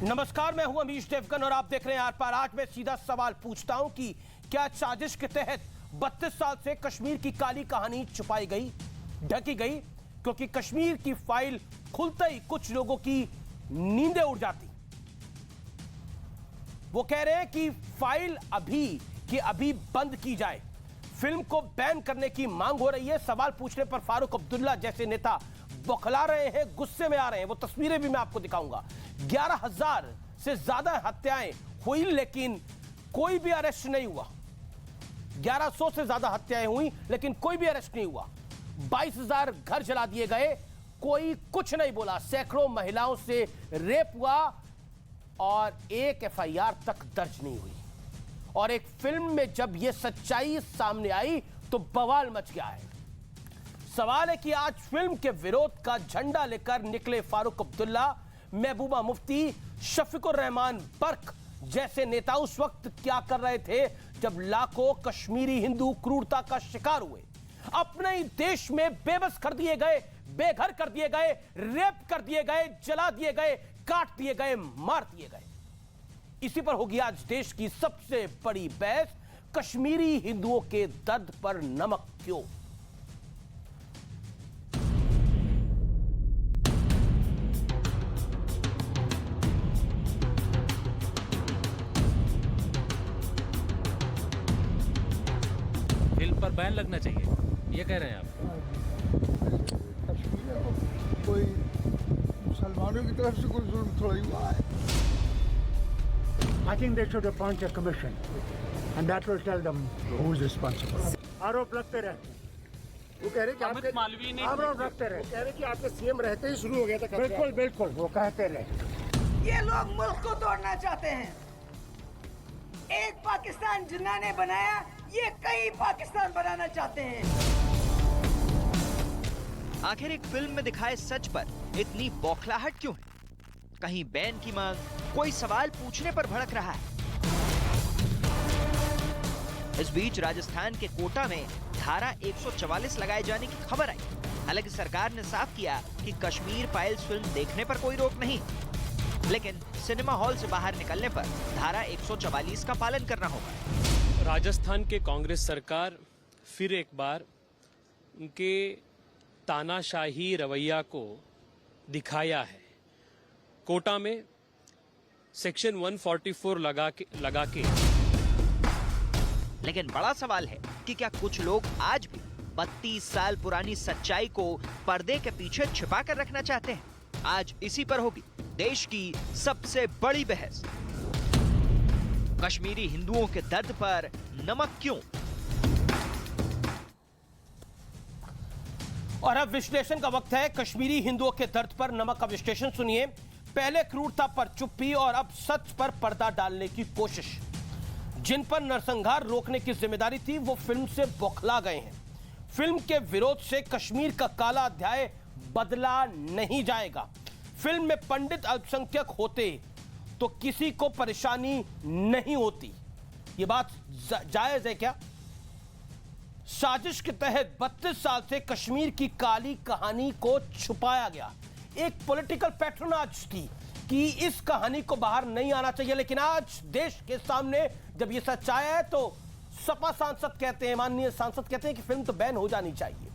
नमस्कार, मैं हूं अमीश देवगन और आप देख रहे हैं आर पार। आज मैं सीधा सवाल पूछता हूं कि क्या साजिश के तहत 32 साल से कश्मीर की काली कहानी छुपाई गई, ढकी गई? क्योंकि कश्मीर की फाइल खुलते ही कुछ लोगों की नींदें उड़ जाती। वो कह रहे हैं कि फाइल अभी बंद की जाए, फिल्म को बैन करने की मांग हो रही है। सवाल पूछने पर फारूक अब्दुल्ला जैसे नेता बौखला रहे हैं, गुस्से में आ रहे हैं। वो तस्वीरें भी मैं आपको दिखाऊंगा। 11,000 से ज्यादा हत्याएं हुई लेकिन कोई भी अरेस्ट नहीं हुआ। 1100 से ज्यादा हत्याएं हुई लेकिन कोई भी अरेस्ट नहीं हुआ। 22,000 घर जला दिए गए, कोई कुछ नहीं बोला। सैकड़ों महिलाओं से रेप हुआ और एक एफआईआर तक दर्ज नहीं हुई। और एक फिल्म में जब यह सच्चाई सामने आई तो बवाल मच गया है। सवाल है कि आज फिल्म के विरोध का झंडा लेकर निकले फारूक अब्दुल्ला, महबूबा मुफ्ती, शफीकुर रहमान बर्क जैसे नेता उस वक्त क्या कर रहे थे जब लाखों कश्मीरी हिंदू क्रूरता का शिकार हुए, अपने ही देश में बेबस कर दिए गए, बेघर कर दिए गए, रेप कर दिए गए, जला दिए गए, काट दिए गए, मार दिए गए। इसी पर होगी आज देश की सबसे बड़ी बहस, कश्मीरी हिंदुओं के दर्द पर नमक क्यों? फिल्म पर बैन लगना चाहिए, ये कह रहे हैं आप? कश्मीर को कोई मुसलमानों की तरफ से कोई जुल्म थोड़ा ही हुआ है। I think they should appoint a commission, and that will tell them who is responsible. आरोप लगते रहते हैं। वो कह रहे कि आपके मालवीय ने आरोप लगते रहे। कह रहे कि आपके सीएम रहते ही शुरू हो गया था खतरा। बिल्कुल बिल्कुल, वो कहते रहे। ये लोग मुल्क को तोड़ना चाहते हैं। एक पाकिस्तान जिन्होंने बनाया, ये कई पाकिस्तान बनाना चाहते हैं। आखिर एक फिल्म में दिखाए सच पर इतनी बौखलाहट क्यों है? कहीं बैन की मांग, कोई सवाल पूछने पर भड़क रहा है। इस बीच राजस्थान के कोटा में धारा 144 लगाए जाने की खबर आई। हालांकि सरकार ने साफ किया कि कश्मीर फाइल्स फिल्म देखने पर कोई रोक नहीं, लेकिन सिनेमा हॉल से बाहर निकलने पर धारा 144 का पालन करना होगा। राजस्थान के कांग्रेस सरकार फिर एक बार उनके तानाशाही रवैया को दिखाया है। कोटा में सेक्शन 144 लगा के लेकिन बड़ा सवाल है कि क्या कुछ लोग आज भी 32 साल पुरानी सच्चाई को पर्दे के पीछे छिपा कर रखना चाहते हैं? आज इसी पर होगी देश की सबसे बड़ी बहस। कश्मीरी हिंदुओं के दर्द पर नमक क्यों? और अब विश्लेषण का वक्त है। कश्मीरी हिंदुओं के दर्द पर नमक का विश्लेषण सुनिए। पहले क्रूरता पर चुप्पी और अब सच पर पर्दा डालने की कोशिश। जिन पर नरसंहार रोकने की जिम्मेदारी थी वो फिल्म से बौखला गए हैं। फिल्म के विरोध से कश्मीर का काला अध्याय बदला नहीं जाएगा। फिल्म में पंडित अल्पसंख्यक होते तो किसी को परेशानी नहीं होती। ये बात जायज है क्या? साजिश के तहत 32 साल से कश्मीर की काली कहानी को छुपाया गया। एक पॉलिटिकल पैट्रोनाज थी कि इस कहानी को बाहर नहीं आना चाहिए, लेकिन आज देश के सामने जब यह सच आया है तो सपा सांसद कहते हैं, माननीय सांसद कहते हैं कि फिल्म तो बैन हो जानी चाहिए।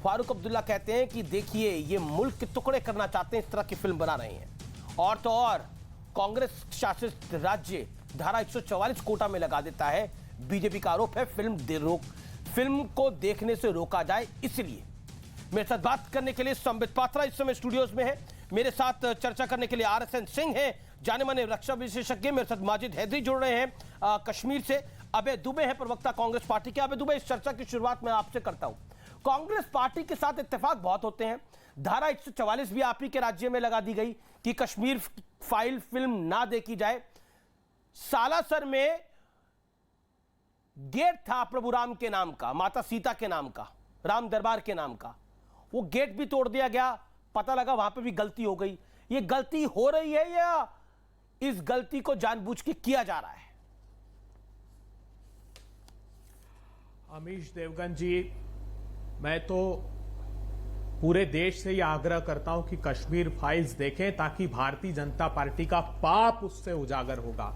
फारूक अब्दुल्ला कहते हैं कि देखिए ये मुल्क के टुकड़े करना चाहते हैं, इस तरह की फिल्म बना रहे हैं। और तो और कांग्रेस शासित राज्य धारा 144 कोटा में लगा देता है। बीजेपी का आरोप है फिल्म को देखने से रोका जाए। इसलिए मेरे साथ बात करने के लिए संबित पात्रा इस समय स्टूडियोज में है। मेरे साथ चर्चा करने के लिए RSN सिंह हैं, जाने माने रक्षा विशेषज्ञ। मेरे साथ माजिद हैदरी जुड़ रहे हैं कश्मीर से। अभय दुबे हैं, प्रवक्ता कांग्रेस पार्टी के। अभय दुबे, इस चर्चा की शुरुआत मैं आपसे करता हूं। कांग्रेस पार्टी के साथ इत्तेफाक बहुत होते हैं। धारा 144 भी आप ही के राज्य में लगा दी गई कि कश्मीर फाइल फिल्म ना देखी जाए। सालासर में गेट था प्रभु राम के नाम का, माता सीता के नाम का, राम दरबार के नाम का, वो गेट भी तोड़ दिया गया। पता लगा वहां पे भी गलती हो गई। ये गलती हो रही है या इस गलती को जानबूझ के किया जा रहा है? अमीश देवगन जी, मैं तो पूरे देश से यह आग्रह करता हूं कि कश्मीर फाइल्स देखें ताकि भारतीय जनता पार्टी का पाप उससे उजागर होगा।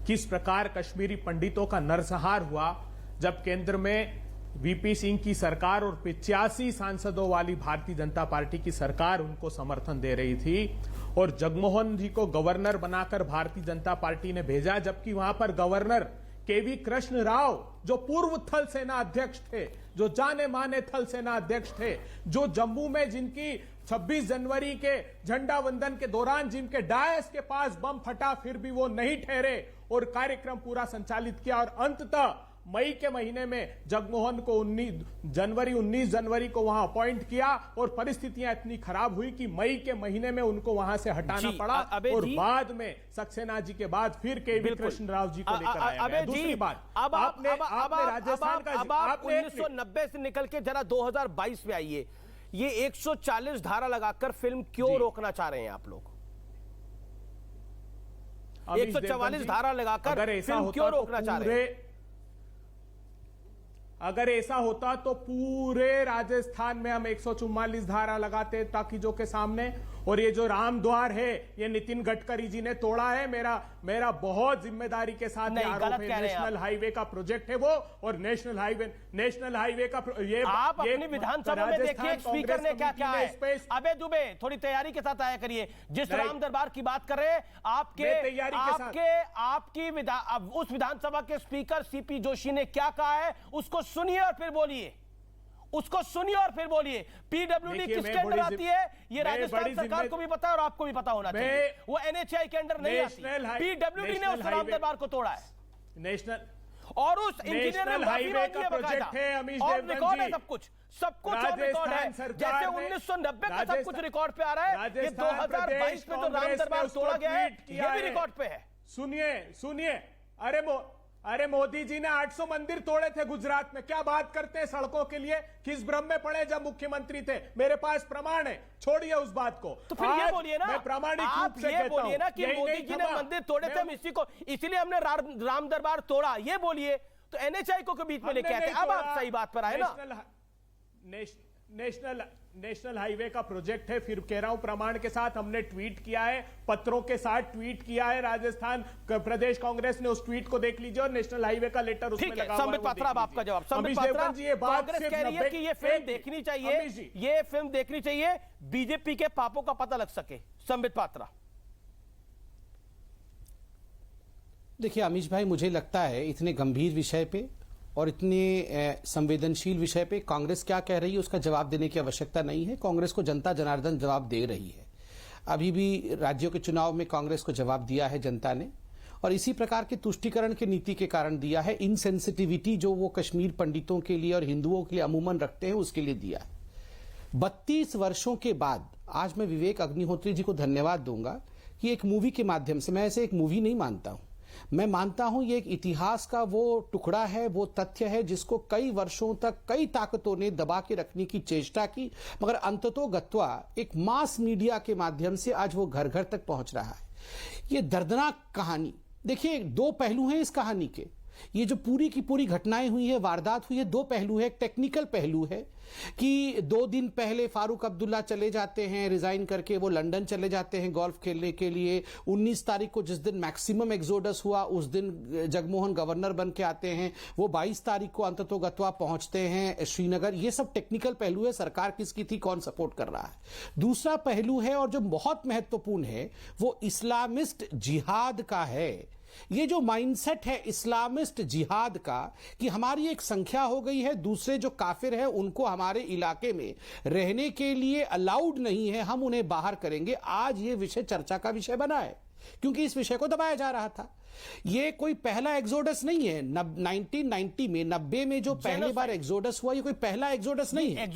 किस प्रकार कश्मीरी पंडितों का नरसंहार हुआ जब केंद्र में वीपी सिंह की सरकार और 85 सांसदों वाली भारतीय जनता पार्टी की सरकार उनको समर्थन दे रही थी और जगमोहन जी को गवर्नर बनाकर भारतीय जनता पार्टी ने भेजा, जबकि वहां पर गवर्नर केवी कृष्ण राव जो पूर्व थल सेना अध्यक्ष थे, जो जाने माने थल सेना अध्यक्ष थे, जो जम्मू में जिनकी 26 जनवरी के झंडा वंदन के दौरान जिनके डायस के पास बम फटा फिर भी वो नहीं ठहरे और कार्यक्रम पूरा संचालित किया और अंततः मई के महीने में जगमोहन को 19 जनवरी को वहां अपॉइंट किया और परिस्थितियां इतनी खराब हुई कि मई के महीने में उनको वहां से हटाना पड़ा और बाद में सक्सेना जी के बाद फिर केवी कृष्ण राव जी को लेकर आया गया। दूसरी बात, आपने राजस्थान का आप 1990 से निकल के जरा 2022 में आइए, ये 140 धारा लगाकर फिल्म क्यों रोकना चाह रहे हैं आप लोग? 144 धारा लगाकर फिल्म क्यों रोकना चाह रहे हैं? अगर ऐसा होता तो पूरे राजस्थान में हम 144 धारा लगाते ताकि के सामने, और ये जो राम द्वार है ये नितिन गडकरी जी ने तोड़ा है। मेरा बहुत जिम्मेदारी के साथ आरोप है। नेशनल हाईवे का प्रोजेक्ट है वो, और नेशनल हाईवे का ये आप अपनी विधानसभा में देखिए स्पीकर ने क्या क्या है। अबे दुबे थोड़ी तैयारी के साथ आया करिए। जिस राम दरबार की बात कर रहे हैं आपकी उस विधानसभा के स्पीकर सीपी जोशी ने क्या कहा है उसको सुनिए और फिर बोलिए। उसको सुनिए और फिर बोलिए। पीडब्ल्यूडी किसके अंडर आती है ये राजस्थान सरकार को भी पता है और आपको भी पता होना चाहिए। वो एनएचआई के अंडर नहीं आती। पीडब्ल्यूडी ने उस राम दरबार को तोड़ा है। नेशनल और उस इंजीनियर ने हाईवे का प्रोजेक्ट है अमीश और रिकॉर्ड है जी। सब कुछ और रिकॉर्ड है। जैसे 1990 का सब कुछ रिकॉर्ड पे आ रहा है, ये 2022 में जो राम दरबार तोड़ा गया है ये भी रिकॉर्ड पे है। सुनिए अरे मोदी जी ने 800 मंदिर तोड़े थे गुजरात में। क्या बात करते हैं सड़कों के लिए? किस भ्रम में पड़े जब मुख्यमंत्री थे? मेरे पास प्रमाण है, छोड़िए उस बात को। तो फिर ये बोलिए ना, मैं प्रामाणिक रूप से ये बोलिए ना कि मोदी जी ने मंदिर तोड़े थे, हम इसीलिए हमने राम दरबार तोड़ा, ये बोलिए। तो एनएचआई को बीच में लेके आते। अब आप सही बात पर आए ना। नेशनल हाईवे का प्रोजेक्ट है, फिर कह रहा हूं प्रमाण के साथ हमने ट्वीट किया है, पत्रों के साथ ट्वीट किया है। राजस्थान प्रदेश कांग्रेस ने उस ट्वीट को देख लीजिए और नेशनल हाईवे का लेटर उसमें लगा हुआ है। संबित पात्रा, अब आपका जवाब। संबित पात्रा, कांग्रेस कह रही है कि ये फिल्म देखनी चाहिए, ये फिल्म देखनी चाहिए बीजेपी के पापों का पता लग सके। संबित पात्रा, देखिए अमीश भाई, मुझे लगता है इतने गंभीर विषय पे और इतने संवेदनशील विषय पे कांग्रेस क्या कह रही है उसका जवाब देने की आवश्यकता नहीं है। कांग्रेस को जनता जनार्दन जवाब दे रही है। अभी भी राज्यों के चुनाव में कांग्रेस को जवाब दिया है जनता ने, और इसी प्रकार के तुष्टीकरण की नीति के कारण दिया है। इनसेंसिटिविटी जो वो कश्मीर पंडितों के लिए और हिंदुओं के लिए अमूमन रखते हैं उसके लिए दिया है। 32 वर्षों के बाद आज मैं विवेक अग्निहोत्री जी को धन्यवाद दूंगा कि एक मूवी के माध्यम से, मैं ऐसे एक मूवी नहीं मानता हूं, मैं मानता हूं ये एक इतिहास का वो टुकड़ा है, वो तथ्य है जिसको कई वर्षों तक कई ताकतों ने दबा के रखने की चेष्टा की, मगर अंततोगत्वा एक मास मीडिया के माध्यम से आज वो घर घर तक पहुंच रहा है। ये दर्दनाक कहानी, देखिए 2 पहलू हैं इस कहानी के। ये जो पूरी की पूरी घटनाएं हुई है, वारदात हुई है, 2 पहलू है। एक टेक्निकल पहलू है कि 2 दिन पहले फारूक अब्दुल्ला चले जाते हैं रिजाइन करके, वो लंदन चले जाते हैं गोल्फ खेलने के लिए। 19 तारीख को जिस दिन मैक्सिमम एक्सोडस हुआ उस दिन जगमोहन गवर्नर बन के आते हैं। वो 22 तारीख को अंततोगत्वा पहुंचते हैं श्रीनगर। ये सब टेक्निकल पहलू है, सरकार किसकी थी, कौन सपोर्ट कर रहा है। दूसरा पहलू है और जो बहुत महत्वपूर्ण है वो इस्लामिस्ट जिहाद का है। ये जो माइंडसेट है इस्लामिस्ट जिहाद का कि हमारी एक संख्या हो गई है, दूसरे जो काफिर है उनको हमारे इलाके में रहने के लिए अलाउड नहीं है, हम उन्हें बाहर करेंगे। आज ये विषय चर्चा का विषय बना है क्योंकि इस विषय को दबाया जा रहा था। ये कोई पहला एक्सोडस नहीं है। 1990 में 90 में जो पहली बार एक्सोडस हुआ, ये कोई पहला एक्सोडस नहीं है।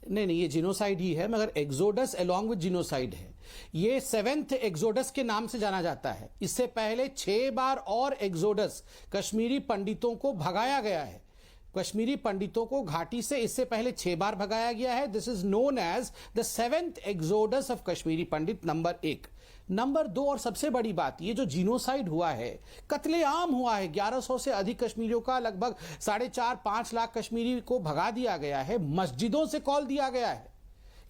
नहीं, ये जिनोसाइड ही है, मगर एक्सोडस अलोंग विद जिनोसाइड है। ये 7th एक्सोडस के नाम से जाना जाता है। इससे पहले 6 बार और एक्सोडस कश्मीरी पंडितों को भगाया गया है। कश्मीरी पंडितों को घाटी से इससे पहले 6 बार भगाया गया है। This is known as the 7th exodus of Kashmiri Pandit number 1। Number 2, और सबसे बड़ी बात, ये जो जीनोसाइड हुआ है, कत्लेआम हुआ है, 1100 से अधिक कश्मीरियों का, लगभग 4.5-5 लाख कश्मीरी को भगा दिया गया है, मस्जिदों से कॉल दिया गया है।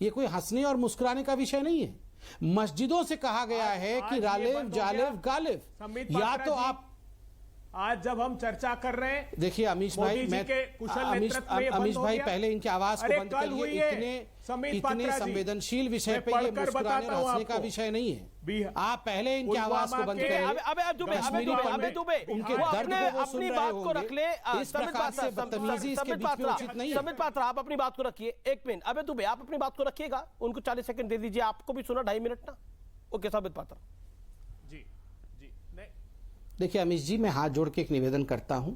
ये कोई हंसने और मुस्कुराने का विषय नहीं है। मस्जिदों से कहा गया है कि रालेव जालेव गालिब। या तो आप, आज जब हम चर्चा कर रहे हैं, देखिए अमीश भाई, मैं अमीश भाई पहले इनकी आवाज को बंद करिए। इतने संवेदनशील विषय पे ये मुस्कुराने और हंसने का विषय नहीं है। आप पहले इनकी आवाज को बंद करिए। अबे दुबे उनके दर्द को वो सुन अपनी रहे बात को रख ले। होंगे। इस प्रकार से बदतमीजी इसके बीच में उचित नहीं है। समित पात्रा, आप अपनी बात को रखिए। एक मिनट, अबे दुबे आप अपनी बात को रखिएगा, उनको 40 सेकंड दे दीजिए। आपको भी सुना 2.5 मिनट ना। ओके समित पात्रा जी जी। नहीं, देखिए अमीश जी, मैं हाथ जोड़ के एक निवेदन करता हूं,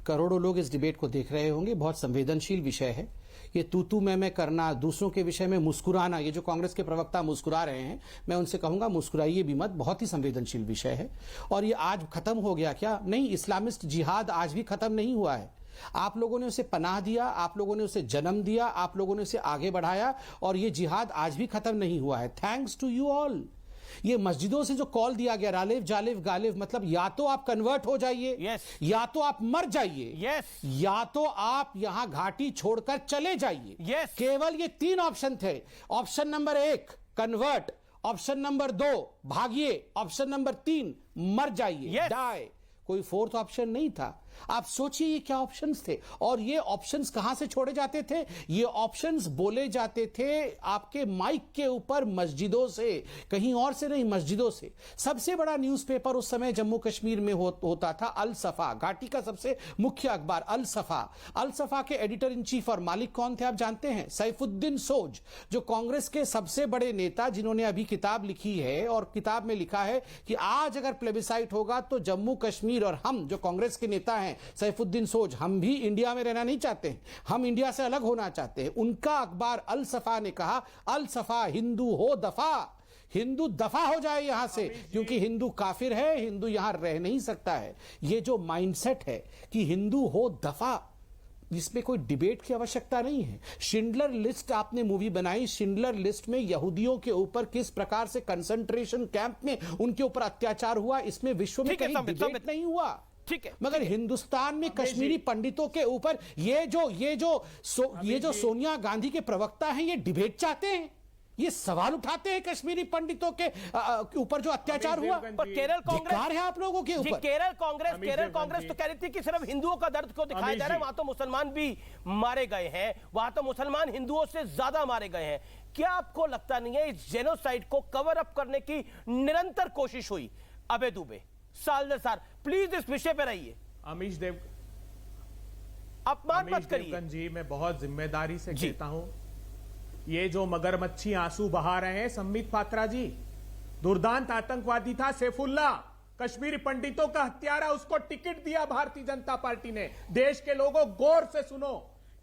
करोड़ों लोग इस डिबेट को देख रहे होंगे, बहुत संवेदनशील विषय है ये। तू मैं करना, दूसरों के विषय में मुस्कुराना, ये जो कांग्रेस के प्रवक्ता मुस्कुरा रहे हैं, मैं उनसे कहूंगा मुस्कुराइए भी मत, बहुत ही संवेदनशील विषय है। और ये आज खत्म हो गया क्या? नहीं, इस्लामिस्ट जिहाद आज भी खत्म नहीं हुआ है। आप लोगों ने उसे पनाह दिया, आप लोगों ने उसे जन्म दिया, आप लोगों ने उसे आगे बढ़ाया, और ये जिहाद आज भी खत्म नहीं हुआ है। Thanks to you all. ये मस्जिदों से जो कॉल दिया गया, रालेव जालिव गालिव, मतलब या तो आप कन्वर्ट हो जाइए, या तो आप मर जाइए, या तो आप यहां घाटी छोड़कर चले जाइए। केवल ये 3 ऑप्शन थे। Option number 1 convert, option number 2 भागिए, ऑप्शन नंबर 3 मर जाइए, डाई। कोई 4th ऑप्शन नहीं था। आप सोचिए ये क्या ऑप्शंस थे, और ये ऑप्शंस कहां से छोड़े जाते थे? ये ऑप्शंस बोले जाते थे आपके माइक के ऊपर मस्जिदों से, कहीं और से नहीं, मस्जिदों से। सबसे बड़ा न्यूज़पेपर उस समय जम्मू कश्मीर में होता था अल सफा, घाटी का सबसे मुख्य अखबार अल सफा। अल सफा के एडिटर इन चीफ और मालिक कौन थे आप जानते हैं? सैफुद्दीन सोज, जो कांग्रेस के सबसे बड़े नेता, जिन्होंने अभी किताब लिखी है, और किताब में लिखा है कि आज अगर प्लेबिसाइट होगा तो जम्मू कश्मीर और हम जो कांग्रेस के नेता हैं, सैफुद्दीन सोज, हम भी इंडिया में रहना नहीं चाहते हैं, हम इंडिया से अलग होना चाहते हैं। उनका अखबार अल सफा ने कहा, अल सफा हिंदू हो दफा, हिंदू दफा हो जाए यहां से, क्योंकि हिंदू काफिर है, हिंदू यहां रह नहीं सकता है। ये जो माइंडसेट है कि हिंदू हो दफा, इसमें कोई डिबेट की आवश्यकता नहीं है। शिंडलर लिस्ट आपने मूवी बनाई, शिंडलर लिस्ट में यहूदियों के ऊपर किस प्रकार से कंसंट्रेशन कैंप में उनके ऊपर अत्याचार हुआ, इसमें विश्व में कहीं डिबेट नहीं हुआ। ठीक है, मगर हिंदुस्तान में कश्मीरी पंडितों के ऊपर ये जो सोनिया गांधी के प्रवक्ता हैं, ये डिबेट चाहते हैं, ये सवाल उठाते हैं कश्मीरी पंडितों के ऊपर जो अत्याचार हुआ। पर केरल कांग्रेस है आप लोगों के ऊपर। केरल कांग्रेस तो कह रही थी कि सिर्फ हिंदुओं का दर्द क्यों दिखाया जा रहा है, वहां तो मुसलमान भी मारे गए हैं, वहां तो मुसलमान हिंदुओं से ज्यादा मारे गए हैं। क्या आपको लगता नहीं है इस जेनोसाइड को कवर अप करने की निरंतर कोशिश हुई? अबे दुबे, सालदर सर, प्लीज इस विषय पर रहिए। अमीश देव, अपमान मत करिए जी, मैं बहुत जिम्मेदारी से कहता हूं, ये जो मगरमच्छी आंसू बहा रहे हैं संबित पात्रा जी, दुर्दांत आतंकवादी था सैफुल्ला, कश्मीरी पंडितों का हत्यारा, उसको टिकट दिया भारतीय जनता पार्टी ने। देश के लोगों गौर से सुनो,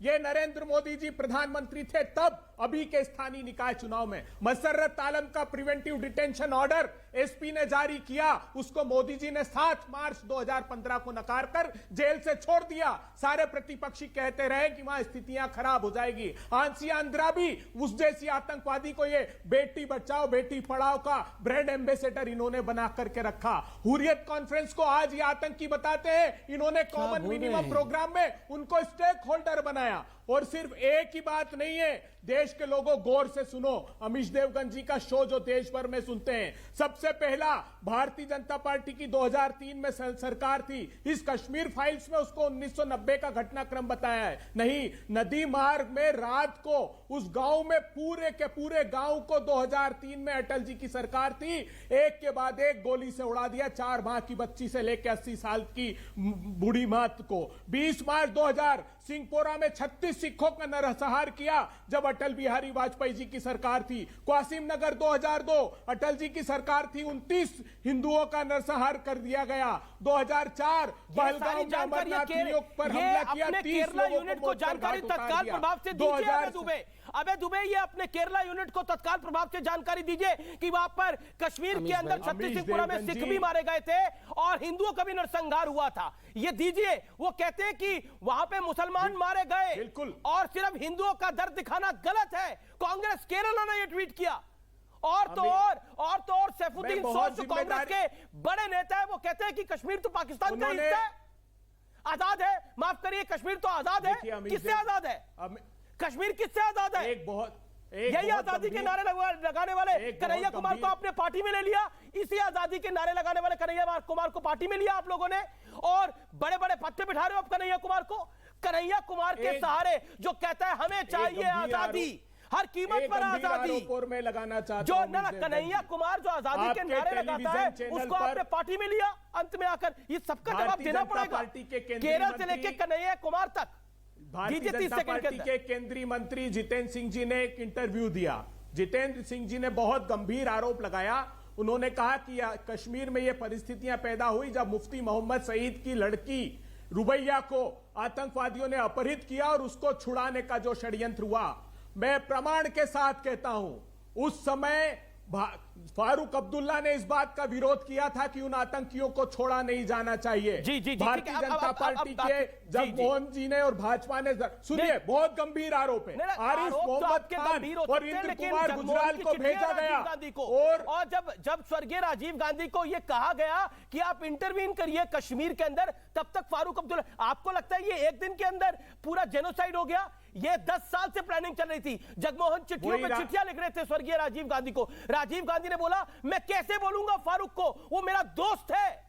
ये नरेंद्र मोदी जी प्रधानमंत्री थे तब, अभी के स्थानीय निकाय चुनाव में मसर्रत आलम का प्रिवेंटिव डिटेंशन ऑर्डर एसपी ने जारी किया, उसको मोदी जी ने 7 मार्च 2015 को नकार कर जेल से छोड़ दिया। सारे प्रतिपक्षी कहते रहे कि वहां स्थितियां खराब हो जाएगी। आंसिया अंद्राबी, उस जैसी आतंकवादी को ये बेटी बचाओ बेटी पढ़ाओ का ब्रांड एम्बेसडर इन्होंने बना करके रखा। हुर्रियत कॉन्फ्रेंस को आज ये आतंकी बताते हैं, इन्होंने कॉमन मिनिमम प्रोग्राम में उनको स्टेक होल्डर बनाया। और सिर्फ एक ही बात नहीं है, देश के लोगों गौर से सुनो, अमीश देवगन जी का शो जो देश भर में सुनते हैं, सबसे पहला भारतीय जनता पार्टी की 2003 में सरकार थी, इस कश्मीर फाइल्स में उसको 1990 का घटनाक्रम बताया है। नहीं, नदी मार्ग में रात को उस गांव में पूरे के पूरे गांव को 2003 में अटल जी की सरकार थी, एक के बाद एक गोली से उड़ा दिया, 4 माह की बच्ची से लेकर 80 साल की बूढ़ी मात को। 20 मार्च 2000 सिंहपोरा में 36 सिखों का नरसंहार किया जब अटल बिहारी वाजपेयी जी की सरकार थी। क्वासिम नगर 2002 अटल जी की सरकार थी, 29 हिंदुओं का नरसंहार कर दिया गया। 2004 पहलगाम में अमरनाथ पर हमला किया, 30 लोगों को जानकारी तत्काल प्रभाव से दीजिए। अबे दुबे, ये अपने केरला यूनिट को तत्काल प्रभाव से जानकारी दीजिए कि वहां पर कश्मीर के अंदर छत्तीसगढ़ में सिख भी मारे गए थे और हिंदुओं का भी नरसंहार हुआ था, ये दीजिए। वो कहते हैं कि वहां पे मुसलमान मारे गए, बिल्कुल, और सिर्फ हिंदुओं का दर्द दिखाना गलत है। कांग्रेस केरला ने यह ट्वीट किया और सैफुद्दीन मैं बहुत सोच जो कांग्रेस के बड़े नेता है वो कहते हैं कि कश्मीर तो पाकिस्तान का हिस्सा है, आजाद है। माफ करिए, कश्मीर तो आजाद है। किससे आजाद है? कश्मीर किससे आजाद है? यही आजादी के नारे लगाने वाले कन्हैया कुमार को आपने पार्टी में ले लिया। इसी आजादी के नारे लगाने वाले कन्हैया कुमार को पार्टी में लिया आप लोगों ने, और बड़े बड़े पत्ते बिठा रहे हो आप कन्हैया कुमार को। कन्हैया कुमार के सहारे जो कहता है हमें चाहिए आजादी, हर कीमत पर आजादी में लगाना चाहता जो ना कन्हैया कुमार जो आजादी के नारे लगाता है उसको आपने पार्टी में लिया। अंत में आकर ये सबका जवाब देना पड़ेगा, केरल से लेकर कन्हैया कुमार तक। भारतीय जनता पार्टी के केंद्रीय मंत्री जितेंद्र सिंह जी ने एक इंटरव्यू दिया। जितेंद्र सिंह जी ने बहुत गंभीर आरोप लगाया। उन्होंने कहा कि कश्मीर में ये परिस्थितियां पैदा हुई जब मुफ्ती मोहम्मद सईद की लड़की रुबैया को आतंकवादियों ने अपहरित किया और उसको छुड़ाने का जो षड्यंत्र हुआ, मैं प्रमाण के साथ कहता हूं, उस समय फारूक अब्दुल्ला ने इस बात का विरोध किया था कि उन आतंकियों को छोड़ा नहीं जाना चाहिए। भारतीय जनता पार्टी के जगमोहन जी ने और भाजपा ने, सुनिए, बहुत गंभीर आरोप है। आरिफ मोहम्मद खान और इंद्र कुमार गुजराल को भेजा गया, और जब स्वर्गीय राजीव गांधी को यह कहा गया कि आप इंटरवीन करिए कश्मीर के अंदर, तब तक फारूक अब्दुल्ला, आपको लगता है ये एक दिन के अंदर पूरा जेनोसाइड हो गया? ये 10 साल से प्लानिंग चल रही थी। जगमोहन चिट्ठियों पे चिट्ठियां लिख रहे थे स्वर्गीय राजीव गांधी को। राजीव गांधी ने बोला मैं कैसे बोलूंगा फारूक को, वो मेरा दोस्त है,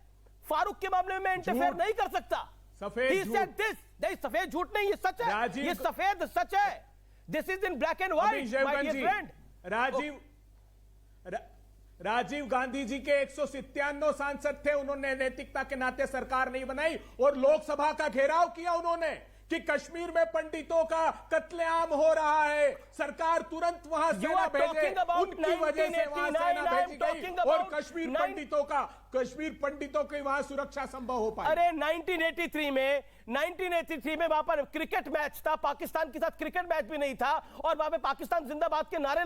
फारूक के मामले में मैं इंटरफेयर नहीं कर सकता। सफेद झूठ नहीं, ये सच है, ये सफेद सच है। This is in black and white my dear friend. Rajiv Gandhi ji के 197 सांसद थे, उन्होंने नैतिकता के नाते सरकार नहीं बनाई और लोकसभा का घेराव किया उन्होंने कि कश्मीर में पंडितों का कत्लेआम हो रहा है, सरकार तुरंत वहां सेना भेजे। उनकी वजह से वहां सेना भेजी गई और कश्मीर पंडितों की वहां सुरक्षा संभव हो पाई। अरे 1983 में वहां पर क्रिकेट मैच था, पाकिस्तान के साथ क्रिकेट मैच भी नहीं था, और वहां पे पाकिस्तान जिंदाबाद के नारे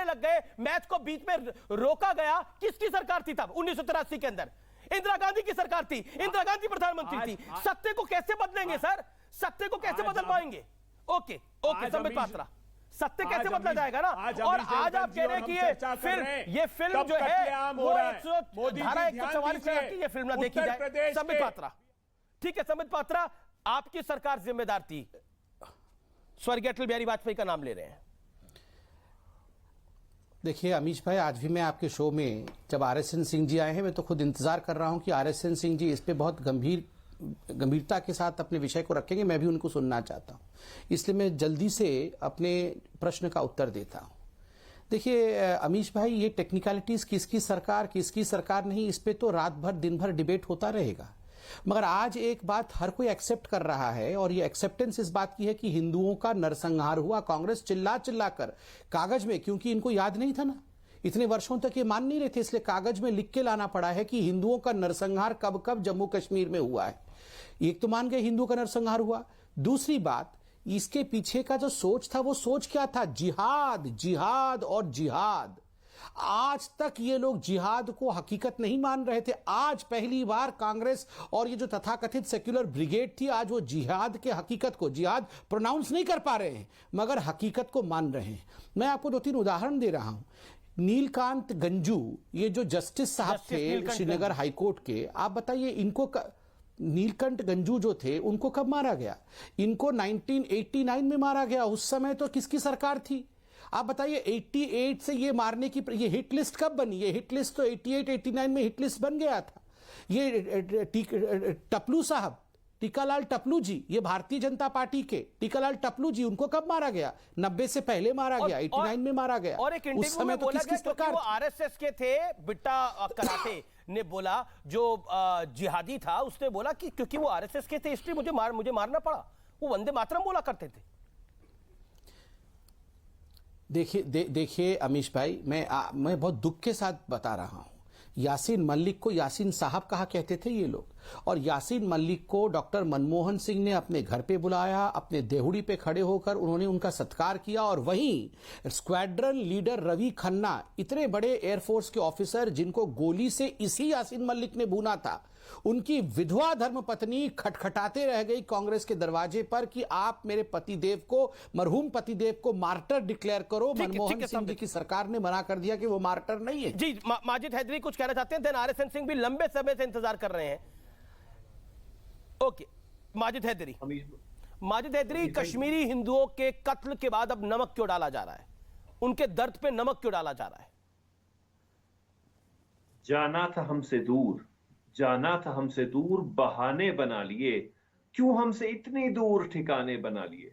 लग गए, मैच को बीच में रोका गया। किसकी सरकार थी तब 1983 के अंदर? इंदिरा गांधी की सरकार थी, इंदिरा गांधी प्रधानमंत्री थी। सत्य को कैसे बदलेंगे सर? सत्य को कैसे बदल पाएंगे? ओके संबित पात्रा, सत्य कैसे बदला जाएगा ना? और आज आप कह रहे हैं कि ये फिल्म जो है वो धारा 144 की ये फिल्म ना देखी जाए। संबित पात्रा, ठीक है, संबित पात्रा, आपकी सरकार जिम्मेदार थी, स्वर्गीय अटल बिहारी वाजपेयी का नाम ले रहे हैं। देखिए अमीश भाई, आज भी मैं आपके शो में जब RSN सिंह जी आए हैं, मैं तो खुद इंतजार कर रहा हूं कि RSN सिंह जी इस पे बहुत गंभीरता के साथ अपने विषय को रखेंगे। मैं भी उनको सुनना चाहता हूं, इसलिए मैं जल्दी से अपने प्रश्न का उत्तर देता हूं। देखिए अमीश भाई, ये टेक्निकलिटीज किसकी सरकार नहीं, इस पे तो रात भर दिन भर डिबेट होता रहेगा। मगर आज एक बात हर कोई एक्सेप्ट कर रहा है, और ये एक्सेप्टेंस इस बात की है कि हिंदुओं का नरसंहार हुआ। कांग्रेस चिल्ला कर कागज में, क्योंकि इनको याद नहीं था ना, इतने वर्षों तक ये मान नहीं रहे थे, इसलिए कागज में लिख के लाना पड़ा है कि हिंदुओं का नरसंहार कब कब जम्मू कश्मीर में हुआ है। एक तो मान गए हिंदुओं का नरसंहार हुआ। दूसरी बात, इसके पीछे का जो सोच था वो सोच क्या था? जिहाद और जिहाद। आज तक ये लोग जिहाद को हकीकत नहीं मान रहे थे। आज पहली बार कांग्रेस और ये जो तथाकथित सेक्युलर ब्रिगेड थी, आज वो जिहाद के हकीकत को, जिहाद प्रोनाउंस नहीं कर पा रहे हैं मगर हकीकत को मान रहे हैं। मैं आपको 2-3 उदाहरण दे रहा हूं। नीलकांत गंजू, ये जो जस्टिस साहब थे श्रीनगर हाईकोर्ट के, आप बताइए इनको नीलकंठ गंजू जो थे उनको कब मारा गया? इनको 1989 में मारा गया। उस समय तो किसकी सरकार थी? आप बताइए 88 से ये मारने की ये हिट लिस्ट कब बनी? ये हिट लिस्ट तो 88-89 में हिट लिस्ट बन गया था। ये टपलू साहब, टीकालाल टपलू जी, ये भारतीय जनता पार्टी के टीकालाल टपलू जी, उनको कब मारा गया? 90 से पहले मारा गया, 89 में मारा गया। और एक इंटरव्यू में बोला गया क्योंकि वो आरएसएस के थे, बिट्टा कराटे ने बोला, जो जिहादी था उसने बोला कि क्योंकि वो आरएसएस के थे इसलिए मुझे मारना पड़ा। वो वंदे मातरम बोला करते थे। देखिए अमीश भाई, मैं बहुत दुख के साथ बता रहा हूं, यासीन मलिक को यासीन साहब कहा करते थे ये लोग, और यासीन मलिक को डॉक्टर मनमोहन सिंह ने अपने घर पे बुलाया, अपने देहुड़ी पे खड़े होकर उन्होंने उनका सत्कार किया। और वहीं स्क्वाड्रन लीडर रवि खन्ना, इतने बड़े एयरफोर्स के ऑफिसर जिनको गोली से इसी यासीन मलिक ने भूना था, उनकी विधवा धर्मपत्नी खटखटाते रह गई कांग्रेस के दरवाजे पर कि आप मेरे पतिदेव को, मरहूम पतिदेव को मार्टर डिक्लेयर करो। मनमोहन सिंह जी की सरकार ने मना कर दिया कि वो मार्टर नहीं है। जी, माजिद हैदरी कुछ कहना चाहते हैं, देन आरएसएन सिंह भी लंबे समय से इंतजार कर रहे हैं। ओके, माजिद हैदरी, कश्मीरी हिंदुओं के कत्ल के बाद अब नमक क्यों डाला जा रहा है? उनके दर्द पे नमक क्यों डाला जा रहा है? जाना था हमसे दूर, जाना था हमसे दूर, बहाने बना लिए, क्यों हमसे इतनी दूर ठिकाने बना लिए।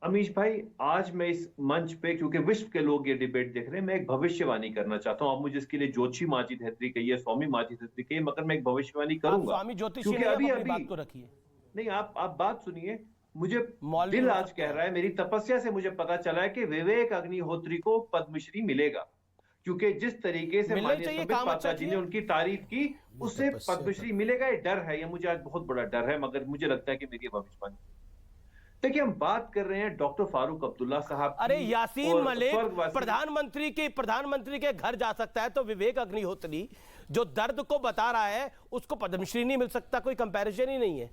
अमीश भाई, आज मैं इस मंच पे, क्योंकि विश्व के लोग ये डिबेट देख रहे हैं, मैं एक भविष्यवाणी करना चाहता हूं। आप मुझे इसके लिए जोशी माजिद हैदरी कहिए, स्वामी माजिद हैदरी कहिए, मगर मैं एक भविष्यवाणी करूंगा। स्वामी ज्योतिषी क्योंकि ने अभी अपनी बात तो रखी है। नहीं, आप बात सुनिए। मुझे मौलवी दिल आज कह रहा है, मेरी तपस्या से मुझे पता चला है कि विवेक अग्निहोत्री को पद्मश्री मिलेगा, क्योंकि जिस तरीके से माननीय संबित पात्रा जी ने उनकी तारीफ की, उससे पद्मश्री मिलेगा। ये डर है, ये मुझे आज बहुत बड़ा डर है, मगर मुझे लगता है कि मेरी भविष्यवाणी। देखिए, हम बात कर रहे हैं डॉक्टर फारूक अब्दुल्ला साहब। अरे यासीन मलिक प्रधानमंत्री के घर जा सकता है, तो विवेक अग्निहोत्री जो दर्द को बता रहा है उसको पद्मश्री नहीं मिल सकता? कोई कंपैरिजन ही नहीं है।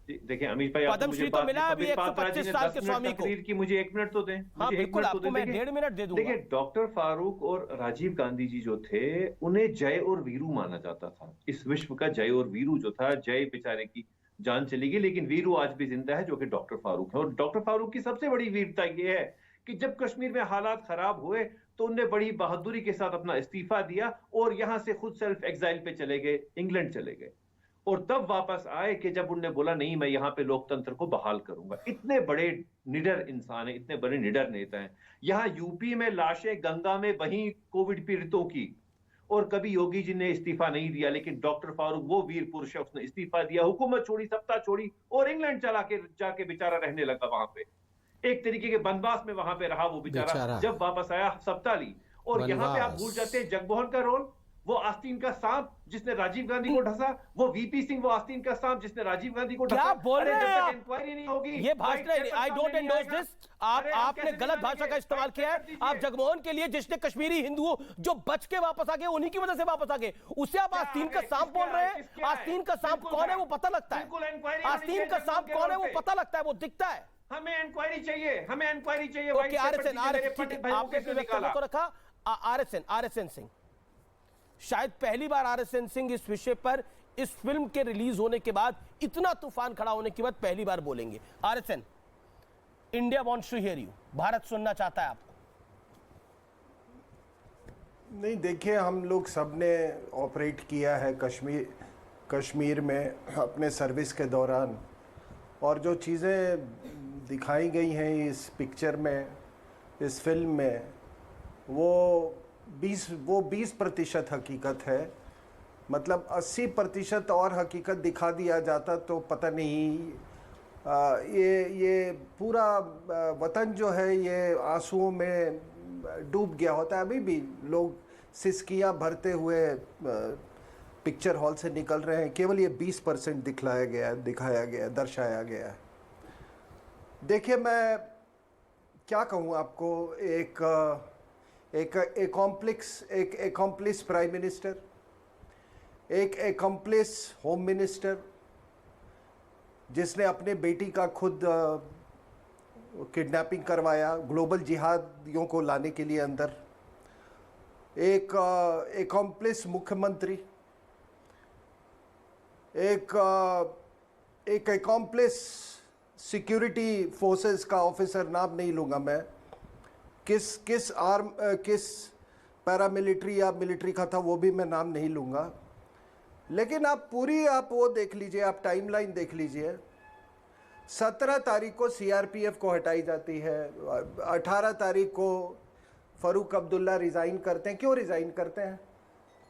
देखिए अमीश भाई, पद्मश्री तो मिला अभी 125 साल के स्वामी को। की मुझे 1 मिनट तो दें। हाँ बिल्कुल, आपको मैं 1.5 मिनट दे दूंगा। देखिए, डॉक्टर फारूक और राजीव गांधी जी जो थे, उन्हें जय और वीरू माना जाता था। इस विश्व का जय और वीरू जो था, जय बेचारे की जान चली गई, लेकिन वीरू आज भी जिंदा है, जो कि डॉक्टर फारूक है। और डॉक्टर फारूक की सबसे बड़ी वीरता यह है कि जब कश्मीर में हालात खराब हुए तो उनने बड़ी बहादुरी के साथ अपना इस्तीफा दिया और यहां से खुद सेल्फ एग्जाइल पे चले गए, इंग्लैंड चले गए, और तब वापस आए कि जब उनने बोला नहीं, मैं यहां पे लोकतंत्र को बहाल करूंगा। इतने बड़े निडर इंसान हैं, इतने बड़े निडर नेता हैं। यहां यूपी में लाशें गंगा में बही कोविड पीड़ितों की, और कभी योगी जी ने इस्तीफा नहीं दिया, लेकिन डॉक्टर फारूक वो वीर पुरुष है, उसने इस्तीफा दिया, हुकूमत छोड़ी, सत्ता छोड़ी, और इंग्लैंड जाके बेचारा रहने लगा वहां पे। एक तरीके के बनवास में वहां पे रहा वो बेचारा। जब वापस आया सत्ता ली। और यहाँ पे आप भूल जाते हैं जगमोहन का रोल, वो आस्तीन का सांप जिसने राजीव गांधी को ढसा, वो वीपी सिंह वो आस्तीन का सांप जिसने राजीव गांधी को ढसा। क्या बोल रहे हैं आप? इंक्वायरी नहीं होगी, ये भाषण, आई डोंट एंडोर्स दिस। आपने गलत भाषा का इस्तेमाल किया है। आप जगमोहन के लिए, जिसने कश्मीरी हिंदुओं जो बच के वापस आ गए, उन्हीं की वजह से वापस आ गए, उससे आप आस्तीन का सांप बोल रहे हैं। आस्तीन का सांप कौन है वो पता लगता है। आस्तीन का सांप कौन है वो पता लगता है, वो दिखता है। हमें इंक्वायरी चाहिए, हमें इंक्वायरी चाहिए। ओके, आरएसएन सिंह, शायद पहली बार आरएसएन सिंह इस विषय पर, इस फिल्म के रिलीज होने के बाद, इतना तूफान खड़ा होने के बाद पहली बार बोलेंगे। RSN, India wants to hear you, Bharat सुनना चाहता है आपको। नहीं, देखिए, हम लोग सबने ऑपरेट किया है कश्मीर में अपने सर्विस के दौरान, और जो चीज़ें दिखाई गई हैं इस पिक्चर में, इस फिल्म में, वो 20% हकीकत है। मतलब 80% और हकीकत दिखा दिया जाता तो पता नहीं, ये पूरा वतन जो है ये आंसुओं में डूब गया होता है। अभी भी लोग सिसकियां भरते हुए पिक्चर हॉल से निकल रहे हैं। केवल ये 20% दिखाया गया, दर्शाया गया है। देखिए, मैं क्या कहूँ आपको, एक एकॉम्प्लिस प्राइम मिनिस्टर, एक एकॉम्प्लिस होम मिनिस्टर, जिसने अपने बेटी का खुद किडनैपिंग करवाया ग्लोबल जिहादियों को लाने के लिए अंदर, एक एकॉम्प्लिस मुख्यमंत्री, एक एकॉम्प्लिस सिक्योरिटी फोर्सेस का ऑफिसर, नाम नहीं लूँगा मैं, किस पैरामिलिट्री या मिलिट्री का था वो भी मैं नाम नहीं लूँगा। लेकिन आप वो देख लीजिए, आप टाइमलाइन देख लीजिए। 17 तारीख को सीआरपीएफ को हटाई जाती है, 18 तारीख को फारूक अब्दुल्ला रिज़ाइन करते हैं। क्यों रिज़ाइन करते हैं?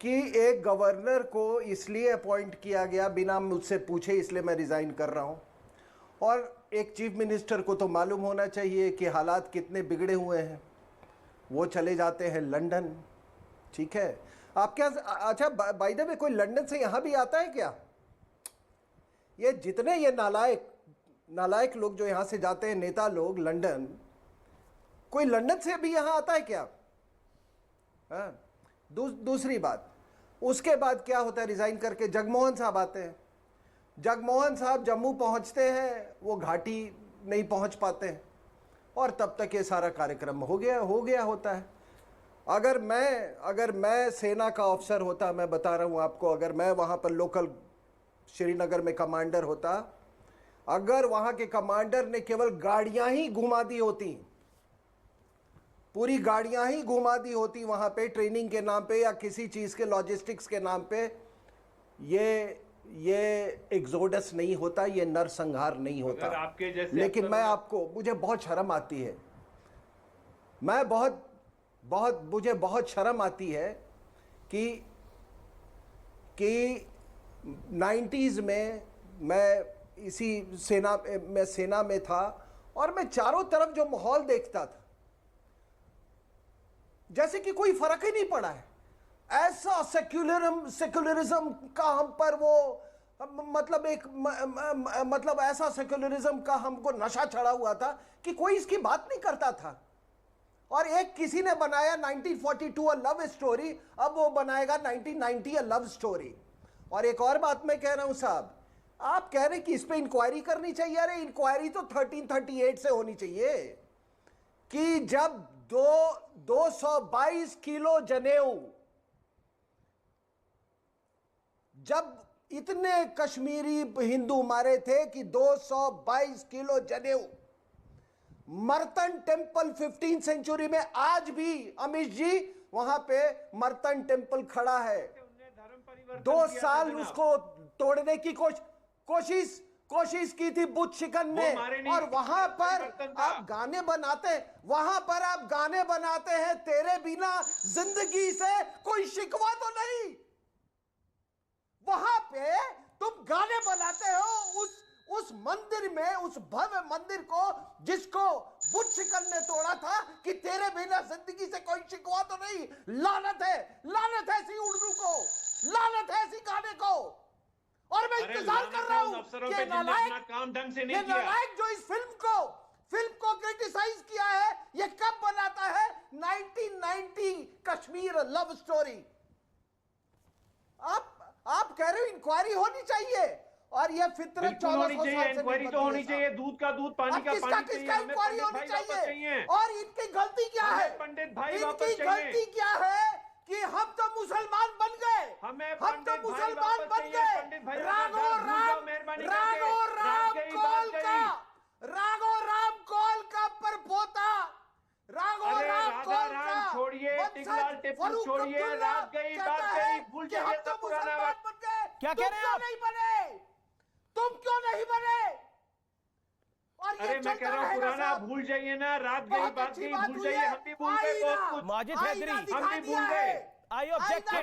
कि एक गवर्नर को इसलिए अपॉइंट किया गया बिना मुझसे पूछे, इसलिए मैं रिज़ाइन कर रहा हूँ। और एक चीफ मिनिस्टर को तो मालूम होना चाहिए कि हालात कितने बिगड़े हुए हैं। वो चले जाते हैं लंदन, ठीक है। आप क्या, अच्छा बाय द वे, कोई लंदन से यहाँ भी आता है क्या? ये जितने ये नालायक लोग जो यहाँ से जाते हैं, नेता लोग लंदन, कोई लंदन से भी यहाँ आता है क्या? हाँ। दूसरी बात, उसके बाद क्या होता है, रिजाइन करके जगमोहन साहब आते हैं। जगमोहन साहब जम्मू पहुंचते हैं, वो घाटी नहीं पहुंच पाते हैं और तब तक ये सारा कार्यक्रम हो गया होता है। अगर मैं सेना का ऑफिसर होता, मैं बता रहा हूं आपको, अगर मैं वहां पर लोकल श्रीनगर में कमांडर होता, अगर वहां के कमांडर ने केवल गाड़ियां ही घुमा दी होती, पूरी गाड़ियां ही घुमा दी होती वहां पे ट्रेनिंग के नाम पे या किसी चीज के लॉजिस्टिक्स के नाम पे, ये एग्जोडस नहीं होता, ये नरसंहार नहीं होता। आपके जैसे लेकिन मुझे बहुत शर्म आती है, मुझे बहुत शर्म आती है कि 90s में मैं सेना में था और मैं चारों तरफ जो माहौल देखता था, जैसे कि कोई फर्क ही नहीं पड़ा है। ऐसा सेक्युलरिज्म का हम पर वो मतलब ऐसा सेक्युलरिज्म का हमको नशा चढ़ा हुआ था कि कोई इसकी बात नहीं करता था। और एक किसी ने बनाया 1942 अ लव स्टोरी, अब वो बनाएगा 1990 अ लव स्टोरी। और एक और बात मैं कह रहा हूं साहब, आप कह रहे हैं कि इस पे इंक्वायरी करनी चाहिए। अरे इंक्वायरी तो 1338 से होनी चाहिए कि जब 222 किलो जनेऊ, जब इतने कश्मीरी हिंदू मारे थे कि 222 किलो जनेऊ, मर्तन टेम्पल 15th सेंचुरी में आज भी अमिश जी वहां पे मर्तन टेम्पल खड़ा है। 2 साल उसको तोड़ने की कोशिश की थी बुद्ध शिकन ने, और वहां पर आप गाने बनाते हैं, तेरे बिना जिंदगी से कोई शिकवा तो नहीं। वहां पे तुम गाने बनाते हो उस मंदिर में, उस भव्य मंदिर को जिसको बुद्ध शिकन ने तोड़ा था, कि तेरे बिना जिंदगी से कोई शिकवा तो नहीं। लानत है ऐसी उर्दू को, लानत है ऐसी गाने को। और मैं इंतजार कर रहा हूं कि नालायक जो इस फिल्म को क्रिटिसाइज किया है, ये कब बनाता है? 1990 कश्मीर लव स्टोरी। आप कह रहे हो इंक्वायरी होनी चाहिए, और ये फितरत 1400 साल से इंक्वायरी तो होनी चाहिए, दूध का दूध, पानी का पानी, किसका इंक्वायरी होनी चाहिए? और इनकी गलती क्या है? पंडित भाई इनकी गलती क्या है कि हम तो मुसलमान बन गए, हम तो मुसलमान बन गए। राघो राम कौल का परपोता, राघो राम कौल का छोड़िए, टिकलाल टिप्पू छोड़िए, रात गई बात गई, भूल जाइए सब पुराना बात। क्या कह रहे हैं आप? नहीं बने, तुम क्यों नहीं बने? और अरे मैं कह रहा हूँ पुराना भूल जाइए ना, रात गई बात गई, भूल जाइए, हम भी भूल गए बहुत कुछ। माजिद हैदरी, हम भी भूल गए। आई ऑब्जेक्ट,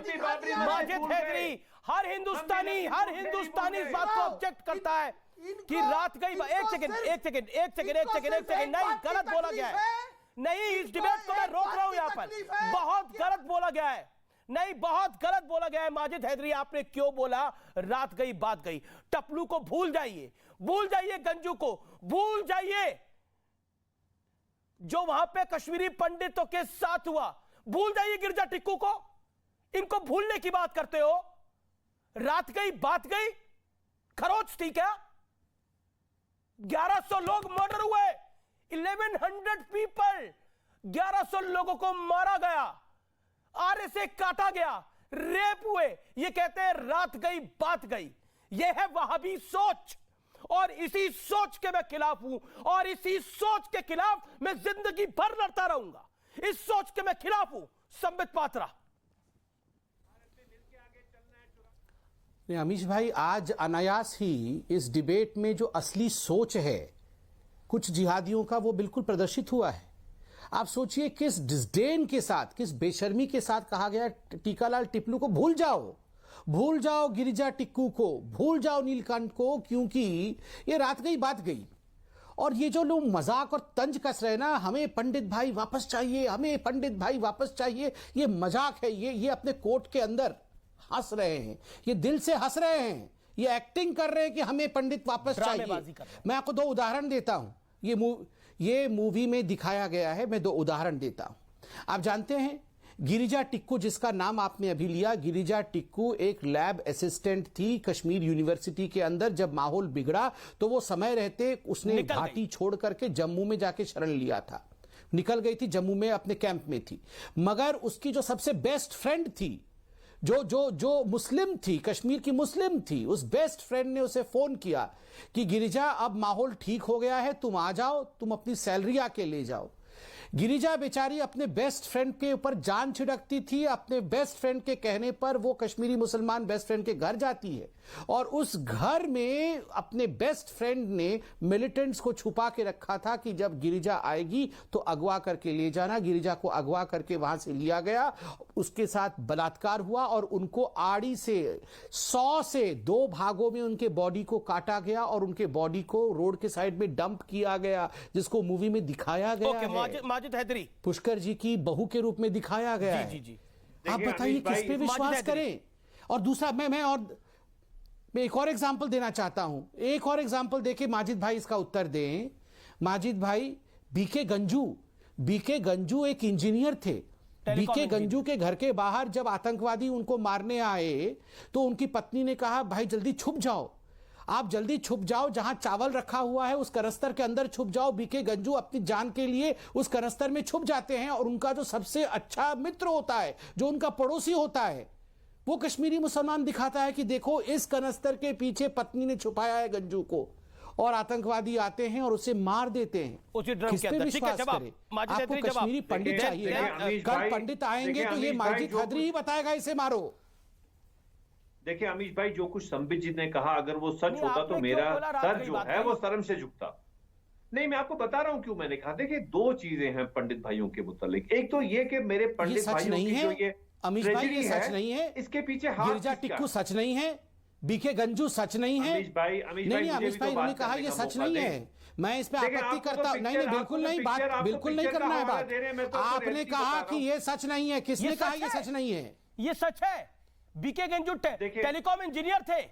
माजिद हैदरी, हर हिंदुस्तानी इस बात को ऑब्जेक्ट करता है कि रात गई। एक सेकंड, नहीं, गलत बोला गया है। नहीं, इस डिबेट को मैं रोक रहा हूं यहाँ पर, बहुत गलत बोला गया है। नहीं, बहुत गलत बोला गया है। माजिद हैदरी, आपने क्यों बोला रात गई बात गई? टपलू को भूल जाइए, गंजू को भूल जाइए, जो वहां पे कश्मीरी पंडितों के साथ हुआ, भूल जाइए गिरजा टिक्कू को। इनको भूलने की बात करते हो। रात गई बात गई, खरोच थी क्या? 1100 लोग मर्डर हुए, 1100 पीपल, 1100 लोगों को मारा गया, आरे से काटा गया, रेप हुए। ये कहते हैं रात गई बात गई। ये है वहाबी सोच, और इसी सोच के मैं खिलाफ हूं, और इसी सोच के खिलाफ मैं जिंदगी भर लड़ता रहूंगा। इस सोच के मैं खिलाफ हूं। संबित पात्रा। अमीश भाई, आज अनायास ही इस डिबेट में जो असली सोच है कुछ जिहादियों का, वो बिल्कुल प्रदर्शित हुआ है। आप सोचिए किस डिस्डेन के साथ, किस बेशर्मी के साथ कहा गया टीकालाल टिप्पू को भूल जाओ गिरिजा टिक्कू को, भूल जाओ नीलकंठ को, क्योंकि ये रात गई बात गई। और ये जो लोग मजाक और तंज कस रहे हैं ना, हमें पंडित भाई वापस चाहिए, ये मजाक है। ये अपने कोर्ट के अंदर हंस रहे हैं, ये दिल से हंस रहे हैं, ये एक्टिंग कर रहे हैं कि हमें पंडित वापस चाहिए। मैं आपको 2 उदाहरण देता हूं, ये मूवी में दिखाया गया है। मैं 2 उदाहरण देता हूं। आप जानते हैं गिरिजा टिक्कू, जिसका नाम आपने अभी लिया, गिरिजा टिक्कू एक लैब असिस्टेंट थी कश्मीर यूनिवर्सिटी के अंदर। जब माहौल बिगड़ा तो वो समय रहते उसने घाटी छोड़ करके जम्मू में जाके शरण लिया था, निकल गई थी, जम्मू में अपने कैंप में थी। मगर उसकी जो सबसे बेस्ट फ्रेंड थी, जो मुस्लिम थी, कश्मीर की मुस्लिम थी, उस बेस्ट फ्रेंड ने उसे फोन किया कि गिरिजा अब माहौल ठीक हो गया है, तुम आ जाओ, तुम अपनी सैलरी आके ले जाओ। गिरिजा बेचारी अपने बेस्ट फ्रेंड के ऊपर जान छिड़कती थी। अपने बेस्ट फ्रेंड के कहने पर वो कश्मीरी मुसलमान बेस्ट फ्रेंड के घर जाती है और उस घर में अपने बेस्ट फ्रेंड ने मिलिटेंट्स को छुपा के रखा था कि जब गिरिजा आएगी तो अगवा करके ले जाना। गिरिजा को अगवा करके वहां से लिया गया, उसके साथ बलात्कार हुआ और उनको आड़ी से 100 से 2 भागों में उनके बॉडी को काटा गया और उनके बॉडी को रोड के साइड में डंप किया गया, जिसको मूवी में दिखाया गया है। माजिद हैदरी पुष्कर जी की बहू के रूप में दिखाया गया है। जी। आप बताइए किस पे विश्वास करें। और दूसरा मैं एक और एग्जांपल देना चाहता हूं, एक और एग्जांपल देके माजिद भाई इसका उत्तर दें। माजिद भाई, बीके गंजू एक इंजीनियर थे। बीके गंजू के घर के बाहर जब आतंकवादी उनको मारने आए तो उनकी पत्नी ने कहा, भाई जल्दी छुप जाओ, आप जल्दी छुप जाओ, जहां चावल रखा हुआ है उस कनस्तर के अंदर छुप जाओ। बीके गंजू अपनी जान के लिए उस कनस्तर में छुप जाते हैं और उनका जो सबसे अच्छा मित्र होता है, जो उनका पड़ोसी होता है, वो कश्मीरी मुसलमान दिखाता है कि देखो इस कनस्तर के पीछे पत्नी ने छुपाया है गंजू को, और आतंकवादी आते हैं और उसे मार देते हैं। किस पे विश्वास करें? आपको कश्मीरी पंडित चाहिए, कल पंडित आएंगे तो ये माजिद हैदरी ही बताएगा इसे मारो। देखिए अमीश भाई, जो कुछ संबित जी ने कहा अगर वो सच होता तो मेरा सर जो है वो शर्म से झुकता। नहीं, मैं आपको बता रहा हूं क्यों मैंने कहा। देखिए 2 चीजें हैं पंडित भाइयों के मुतालिक। एक तो ये कि मेरे पंडित भाइयों की जो ये अमीश भाई, ये सच नहीं है, इसके पीछे हाथ गिरिजा टिक्कू सच नहीं है, बीके गंजू सच नहीं है। अमीश भाई नहीं, अमीश भाई उन्होंने कहा ये सच नहीं है। मैं इस पे आपत्ति करता हूं। नहीं, बिल्कुल नहीं, बात बिल्कुल नहीं करना है बात। आपने कहा कि ये सच नहीं है, किसने कहा ये सच नहीं है? ये सच है। बीके गंजू टेलीकॉम इंजीनियर थे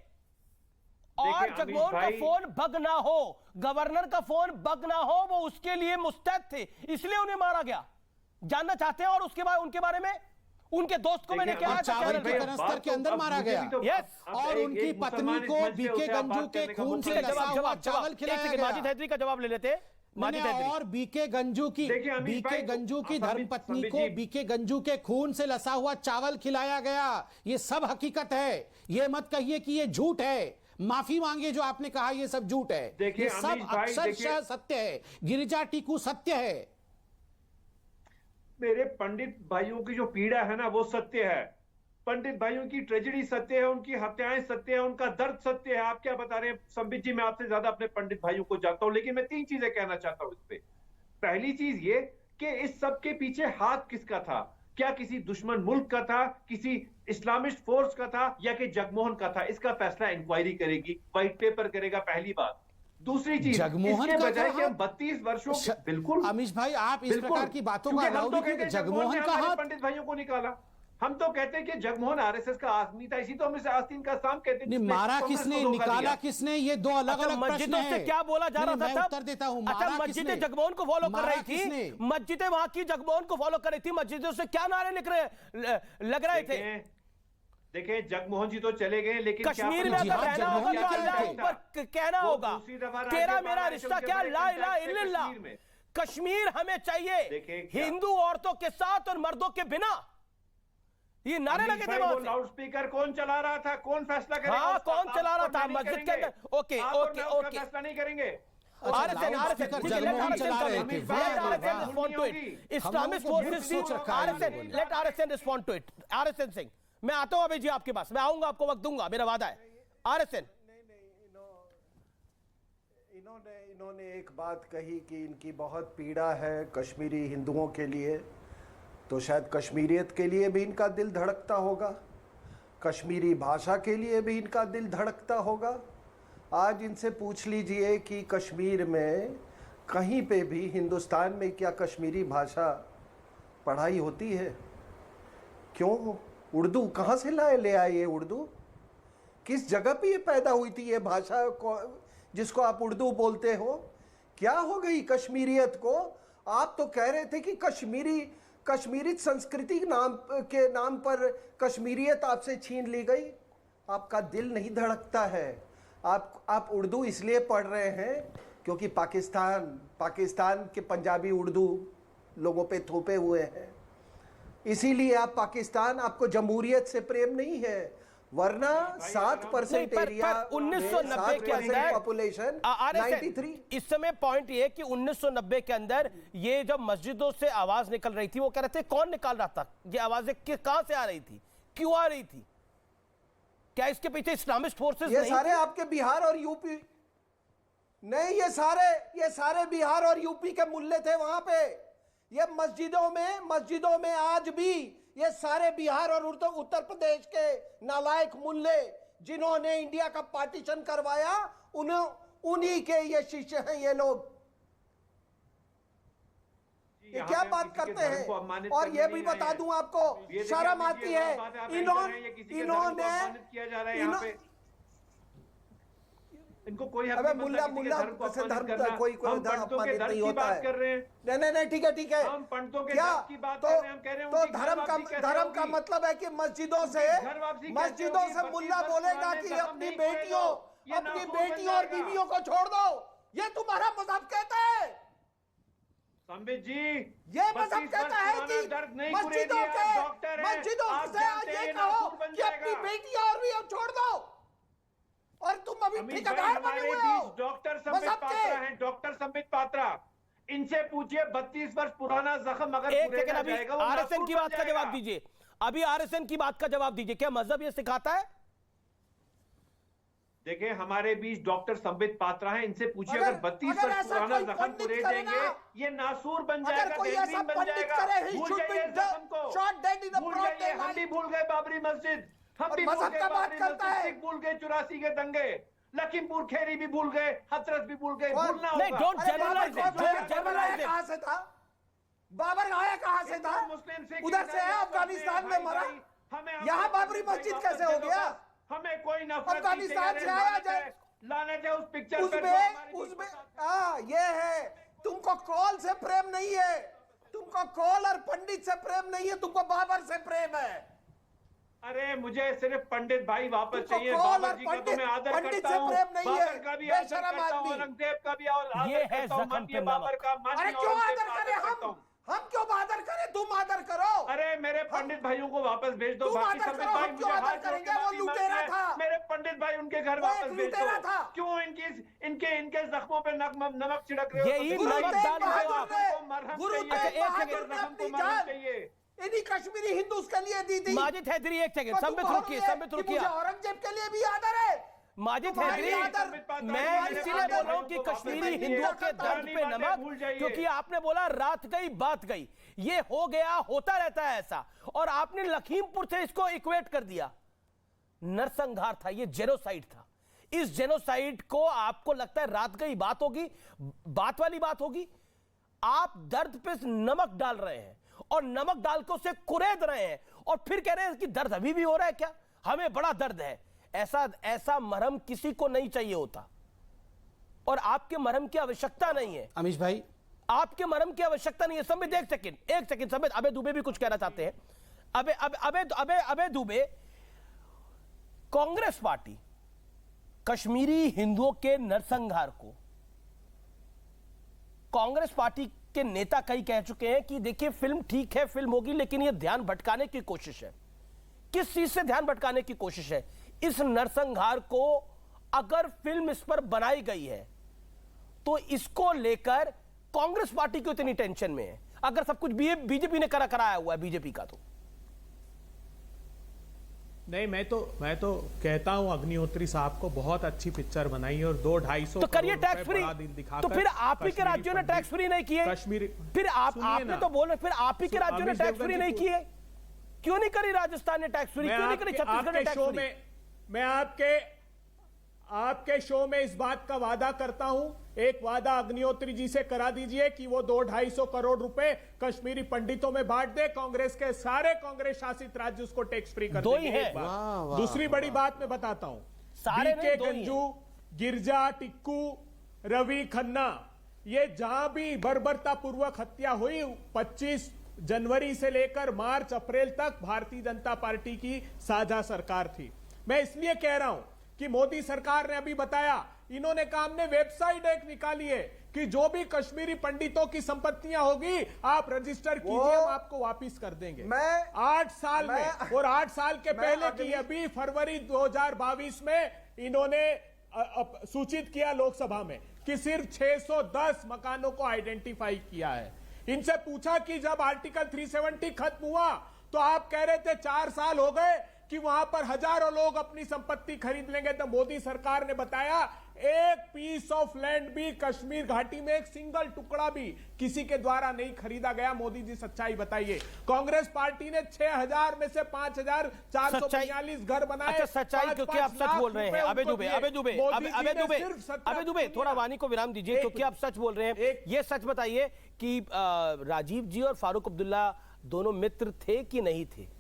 और जगमोहन का फोन बग ना हो, गवर्नर का फोन बग ना हो, वो उसके लिए मुस्तैद थे, इसलिए उन्हें मारा गया। जानना चाहते हैं और उसके बाद उनके बारे में उनके दोस्त को मैंने क्या चावल के कनस्तर के अंदर मारा गया। यस, और उनकी पत्नी को बीके गंजू के खून से लसा हुआ चावल खिलाया गया। माजिद हैदरी का जवाब ले लेते। और बीके गंजू की धर्मपत्नी को बीके गंजू के खून से लसा हुआ चावल खिलाया गया। ये सब हकीकत है, ये मत कहिए कि ये झूठ है। माफी मांगे जो आपने कहा ये सब झूठ है, ये सब अक्षरशः सत्य है। गिरिजा टिक्कू सत्य है। मेरे पंडित भाइयों की जो पीड़ा है ना वो सत्य है। पंडित भाइयों की ट्रेजेडी सत्य है, उनकी हत्याएं सत्य है, उनका दर्द सत्य है। आप क्या बता रहे हैं संबित जी? मैं आपसे ज्यादा अपने पंडित भाइयों को जानता हूं, लेकिन मैं 3 चीजें कहना चाहता हूं इस पे। पहली चीज ये कि इस सब के पीछे हाथ किसका था? क्या किसी दुश्मन मुल्क का था, किसी इस्लामिस्ट फोर्स का था, या कि जगमोहन का था? इसका फैसला इंक्वायरी करेगी, व्हाइट पेपर करेगा, पहली बात। दूसरी चीज, जगमोहन का बजाय कि 32 वर्षों बिल्कुल अमीश भाई आप इस प्रकार की बातों का जगमोहन का हाथ पंडित भाइयों को निकाला। हम तो कहते हैं कि जगमोहन आरएसएस का आदमी था, इसी तो हम इसे आस्तीन का साम कहते हैं। मारा किसने, निकाला किसने, ये 2 अलग अलग प्रश्न हैं। से क्या बोला जा रहा था? मैं उत्तर देता हूं। अच्छा, मस्जिदें जगमोहन को फॉलो कर रही थी, मस्जिदें वहां की जगमोहन को फॉलो कर रही थी, मस्जिदों से क्या नारे लग रहे थे? देखिए जगमोहन जी तो चले गए, लेकिन कश्मीर में अगर रहना होगा तो अल्लाह ऊपर कहना होगा, तेरा मेरा रिश्ता क्या, ला इलाहा इल्लल्लाह। कश्मीर हमें चाहिए हिंदू औरतों के साथ और मर्दों के बिना। ये नारे लगे थे। लाउड स्पीकर कौन चला रहा था? कौन फैसला करेगा? हाँ, कौन चला रहा था मस्जिद के अंदर? ओके ओके ओके, फैसला नहीं करेंगे। Islamist forces, let RSN respond to it. RSN Singh, मैं आता हूं अभी जी आपके पास, मैं आऊंगा, आपको वक्त दूंगा, मेरा वादा है। आरएसएन, इन्होंने एक बात कही कि इनकी बहुत पीड़ा है कश्मीरी हिंदुओं के लिए, तो शायद कश्मीरियत के लिए भी इनका दिल धड़कता होगा, कश्मीरी भाषा के लिए भी इनका दिल धड़कता होगा। आज इनसे पूछ लीजिए कि कश्मीर में कहीं पे भी, हिंदुस्तान में क्या कश्मीरी भाषा पढ़ाई होती है? क्यों? उर्दू कहाँ से ले आए ये उर्दू? किस जगह पे ये पैदा हुई थी ये भाषा जिसको आप उर्दू बोलते हो? क्या हो गई कश्मीरियत को? आप तो कह रहे थे कि कश्मीरी कश्मीरी संस्कृति के नाम पर कश्मीरियत आपसे छीन ली गई। आपका दिल नहीं धड़कता है। आप उर्दू इसलिए पढ़ रहे हैं क्योंकि पाकिस्तान के पंजाबी उर्दू लोगों पे थोपे हुए हैं, इसीलिए आप पाकिस्तान, आपको जमहूरियत से प्रेम नहीं है। वरना 7% एरिया, 1990 के अंदर पॉपुलेशन 93। इस समय पॉइंट ये कि 1990 के अंदर ये जब मस्जिदों से आवाज निकल रही थी, वो कह रहे थे कौन निकाल रहा था ये आवाजें, कहां से आ रही थी, क्यों आ रही थी? क्या इसके पीछे इस्लामिस्ट फोर्सेस ये नहीं सारे आपके बिहार और यूपी नहीं, ये सारे बिहार और यूपी के मुल्ले थे वहां पे। ये मस्जिदों में आज भी ये सारे बिहार और उत्तर प्रदेश के नालायक मुल्ले जिन्होंने इंडिया का पार्टीशन करवाया, उन्हीं के ये शिष्य हैं ये लोग। ये क्या बात करते हैं? और ये भी बता दूं आपको, शर्म आती है इन्होंने इनको कोई अबे मुल्ला से धर्म कोई अपमानित नहीं होता है। नहीं ठीक है। हम पंडितों के क्या की बात कर रहे हैं, हम कह रहे हैं तो धर्म का मतलब है कि मस्जिदों से मुल्ला बोलेगा कि अपनी बेटियों और बीवियों को छोड़ दो। ये तुम्हारा मजहब कहता है? संबित जी, ये मजहब कहता है कि मस्जिदों से ये कहो कि अपनी बेटियां और भी छोड़ दो, और तुम अभी ठेकेदार बने हुए हो। डॉक्टर संबित पात्रा हैं, डॉक्टर संबित पात्रा, इनसे पूछिए 32 वर्ष पुराना जख्म अगर एक सेकंड, अभी आरएसएन की बात का जवाब दीजिए। अभी आरएसएन की बात का जवाब दीजिए, क्या मजहब ये सिखाता है? देखिए, हमारे बीच डॉक्टर संबित पात्रा हैं, इनसे पूछिए अगर 32 वर्ष पुराना जख्म पूरे देंगे, ये नासूर बन जाएगा, बेहतरीन बन जाएगा। भूल जाइए जख्म को, भूल जाइए, हम भी भूल गए बाबरी मस्जिद, हम भी भूल गए बाबरी मस्जिद, भूल गए 84 के दंगे, लखीमपुर खेरी भी भूल गए, हथरस भी भूल गए, भूलना होगा। नहीं, डोंट जनरलाइज इट। कहां से था बाबर? आया कहां से था? उधर से है, अफगानिस्तान में मरा। यहाँ बाबरी मस्जिद कैसे हो गया? हमें कोई नफरत अफगानिस्तान से आया जाए, लाने थे उस पिक्चर उसमें ये है, तुमको कॉल से प्रेम नहीं है, तुमको कॉल और पंडित से प्रेम नहीं है, तुमको बाबर से प्रेम है। अरे मुझे सिर्फ पंडित भाई वापस चाहिए। कॉल बाबर और जी का तो मैं आदर करता हूँ, बाबर का भी आदर करता हूँ, औरंगजेब का भी आदर करता हूँ, माननीय बाबर का, अरे क्यों आदर करें हम क्यों आदर करें? तुम आदर करो। अरे मेरे पंडित भाइयों को वापस भेज दो। तुम आदर करो, हम क्यों आदर करेंगे? वो लुटेरा था। मेरे पंडित भाई उनके घर वापस भेज दो। क्यों इनके जख्मों पे नमक छिड़क रहे हो? यही नमक डाल रहे हो आप। गुरु तेग बहादुर ने अपनी जान इन्हीं कश्मीरी हिंदूज के लिए दी थी। माजिद हैदरी, एक सेकंड, संबित रुकिए। औरंगजेब के लिए भी आदर है। माजिद हैदरी, मैं इसीलिए बोल रहा हूं कि कश्मीरी हिंदुओं के दर्द पे नमक, क्योंकि आपने बोला रात गई बात गई, ये हो गया, होता रहता है ऐसा, और आपने लखीमपुर से इसको इक्वेट कर दिया। नरसंहार था, ये जेनोसाइड था। इस जेनोसाइड को आपको लगता है रात गई बात होगी, बात वाली बात होगी? आप दर्द पे नमक डाल रहे हैं और नमक डाल के उसे कुरेद रहे हैं, और फिर कह रहे हैं कि दर्द अभी भी हो रहा है क्या? हमें बड़ा दर्द है। ऐसा मरहम किसी को नहीं चाहिए होता, और आपके मरहम की आवश्यकता नहीं है। अमीश भाई, आपके मरहम की आवश्यकता नहीं है। संबित, एक सेकंड संबित, अबे दुबे भी कुछ कहना चाहते हैं। अबे दुबे, कांग्रेस पार्टी कश्मीरी हिंदुओं के नरसंहार को, कांग्रेस पार्टी के नेता कई कह चुके हैं कि देखिए फिल्म ठीक है, फिल्म होगी, लेकिन यह ध्यान भटकाने की कोशिश है। किस चीज से ध्यान भटकाने की कोशिश है? इस नरसंहार को अगर फिल्म इस पर बनाई गई है तो इसको लेकर कांग्रेस पार्टी क्यों इतनी टेंशन में है, अगर सब कुछ बीजेपी ने कराया हुआ है बीजेपी का? तो नहीं, मैं तो कहता हूं अग्निहोत्री साहब को बहुत अच्छी पिक्चर बनाई और 200-250 तो करिए टैक्स फ्री। तो फिर आप ही के राज्यों ने टैक्स फ्री नहीं किए, कश्मीरी, फिर आपने तो बोले, फिर आप ही के राज्यों ने टैक्स फ्री नहीं किए। क्यों नहीं करी राजस्थान ने टैक्स फ्री? क्यों नहीं करी छत्तीसगढ़ ने टैक्स फ्री? मैं आपके शो में इस बात का वादा करता हूं, एक वादा अग्निहोत्री जी से करा दीजिए कि वो 200-250 करोड़ रुपए कश्मीरी पंडितों में बांट दे। कांग्रेस के सारे कांग्रेस शासित राज्य उसको टैक्स फ्री कर देंगे। दूसरी बड़ी बात मैं बताता हूं, बीके गंजू, गिरजा, टिक्कू, रवि खन्ना, ये जहां भी बर्बरता पूर्वक हत्या हुई, 25 जनवरी से लेकर मार्च अप्रैल तक भारतीय जनता पार्टी की साझा सरकार थी। मैं इसलिए कह रहा हूं कि मोदी सरकार ने अभी बताया, इन्होंने कहा हमने वेबसाइट एक निकाली है कि जो भी कश्मीरी पंडितों की संपत्तियां होगी आप रजिस्टर कीजिए, हम आपको वापिस कर देंगे। 8 साल में, और 8 साल के पहले की अभी फरवरी 2022 में इन्होंने सूचित किया लोकसभा में कि सिर्फ 610 मकानों को आइडेंटिफाई किया है। इनसे पूछा कि जब आर्टिकल 370 खत्म हुआ तो आप कह रहे थे 4 साल हो गए कि वहां पर हजारों लोग अपनी संपत्ति खरीद लेंगे, तो मोदी सरकार ने बताया एक पीस ऑफ लैंड भी कश्मीर घाटी में, एक सिंगल टुकड़ा भी किसी के द्वारा नहीं खरीदा गया। मोदी जी सच्चाई बताइए। कांग्रेस पार्टी ने 6000 में से 5442 घर बनाए। अच्छा, सच्चाई क्योंकि आप सच बोल रहे हैं। अबे दुबे थोड़ा वाणी को विराम दीजिए, क्योंकि आप सच बोल रहे हैं। ये सच बताइए कि राजीव जी और फारूक अब्दुल्ला दोनों मित्र थे कि नहीं थे?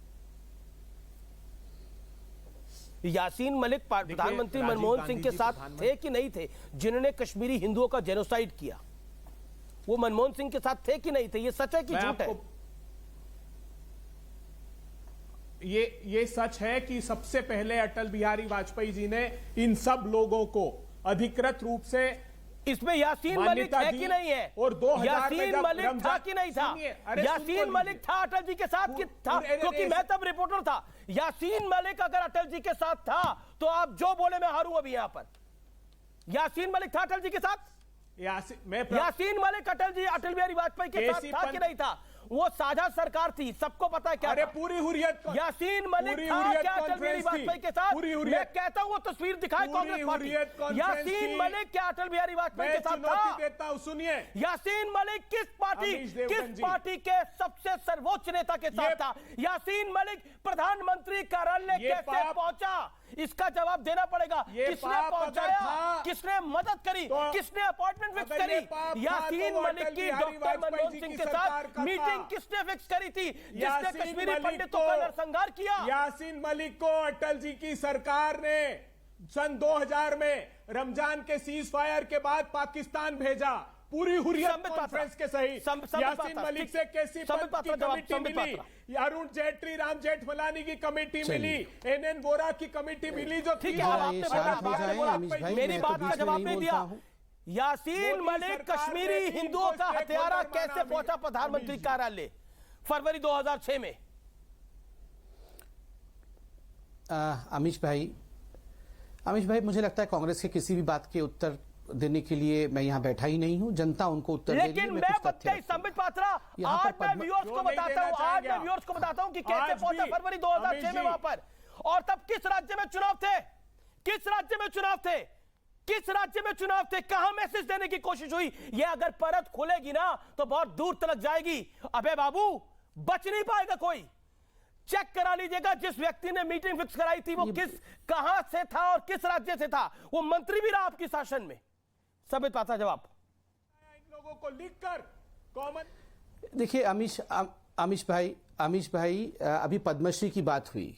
यासीन मलिक प्रधानमंत्री मनमोहन सिंह के साथ थे कि नहीं थे, जिन्होंने कश्मीरी हिंदुओं का जेनोसाइड किया? वो मनमोहन सिंह के साथ थे कि नहीं थे? ये सच है कि झूठ है? ये सच है कि सबसे पहले अटल बिहारी वाजपेयी जी ने इन सब लोगों को अधिकृत रूप से, इसमें यासीन मलिक है कि नहीं है? और 2000 यासीन मलिक था कि नहीं था? यासीन मलिक था अटल जी के साथ कि था? क्योंकि मैं तब रिपोर्टर था। यासीन मलिक अगर अटल जी के साथ था तो आप जो बोले मैं हारूं अभी यहां पर। यासीन मलिक था अटल जी के साथ? यासीन मलिक अटल बिहारी वाजपेयी के साथ था कि नहीं था? वो साझा सरकार थी, सबको पता है क्या? अरे पूरी हुर्रियत, यासीन मलिक था क्या अटल बिहारी वाजपेयी के साथ? मैं कहता हूँ वो तस्वीर दिखाए कांग्रेस पार्टी। यासीन मलिक क्या अटल बिहारी वाजपेयी के साथ था? देता हूं, सुनिए। यासीन मलिक किस पार्टी के सबसे सर्वोच्च नेता के साथ था? यासीन मलिक प्रधानमंत्री कार्यालय कैसे पहुंचा? इसका जवाब देना पड़ेगा। किसने पहुंचाया? किसने मदद करी? किसने अपॉइंटमेंट फिक्स करी? यासीन मलिक की डॉक्टर मनमोहन सिंह के साथ मीटिंग किसने फिक्स करी थी, जिसने कश्मीरी पंडितों का नरसंहार किया? यासीन मलिक को अटल जी की सरकार ने सन 2000 में रमजान के सीज फायर के बाद पाकिस्तान भेजा। पूरी हुर्रियत कॉन्फ्रेंस के सहित यासीन मलिक से केसी पंत की कमेटी मिली, अरुण जेटली, राम जेठमलानी की कमेटी मिली, NN वोरा की कमेटी मिली। जो ठीक है, मेरी बात का जवाब नहीं दिया। यासीन मलिक कश्मीरी हिंदुओं का हत्यारा कैसे पहुंचा प्रधानमंत्री कार्यालय फरवरी 2006 में? अमीश भाई मुझे लगता है कांग्रेस के किसी भी बात के उत्तर देने के लिए मैं यहाँ बैठा ही नहीं हूँ। जनता उनको उत्तर देगी। लेकिन मैं संबित पात्रा, आज मैं व्यूअर्स को बताता हूँ कि कैसे पहुंचा फरवरी 2006 में वहां पर। और तब किस राज्य में चुनाव थे? किस राज्य में चुनाव थे? कहां मैसेज देने की कोशिश हुई? ये अगर परत खुलेगी ना तो बहुत दूर तक जाएगी। अबे बाबू, बच नहीं पाएगा कोई। चेक करा लीजिएगा, जिस व्यक्ति ने मीटिंग फिक्स कराई थी वो कहां से था और किस राज्य से था। वो मंत्री भी रहा आपकी शासन में। सब पाता जवाब इन लोगों को लिखकर कॉमन। देखिए अमीश भाई अभी पद्मश्री की बात हुई।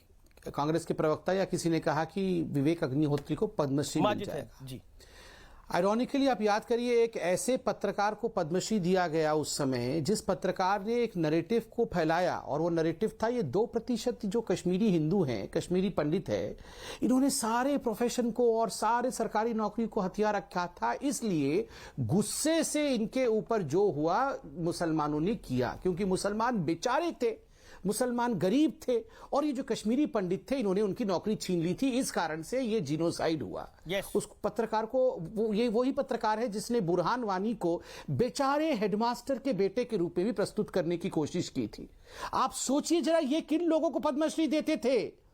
कांग्रेस के प्रवक्ता या किसी ने कहा कि विवेक अग्निहोत्री को पद्मश्री मिल जाएगा जी। आयरॉनिकली आप याद करिए, एक ऐसे पत्रकार को पद्मश्री दिया गया उस समय जिस पत्रकार ने एक नैरेटिव को फैलाया, और वो नैरेटिव था ये 2% जो कश्मीरी हिंदू हैं, कश्मीरी पंडित है, इन्होंने सारे प्रोफेशन को और सारे सरकारी नौकरी को हथिया रखा था। इसलिए गुस्से से इनके ऊपर जो हुआ मुसलमानों ने किया, क्योंकि मुसलमान बेचारे थे, मुसलमान गरीब थे, और ये जो कश्मीरी पंडित थे इन्होंने उनकी नौकरी छीन ली थी। इस कारण से ये जीनोसाइड हुआ। उस पत्रकार को वही पत्रकार है जिसने बुरहान वानी को बेचारे हेडमास्टर के बेटे के रूप में भी प्रस्तुत करने की कोशिश की थी। आप सोचिए जरा, ये किन लोगों को पद्मश्री देते थे?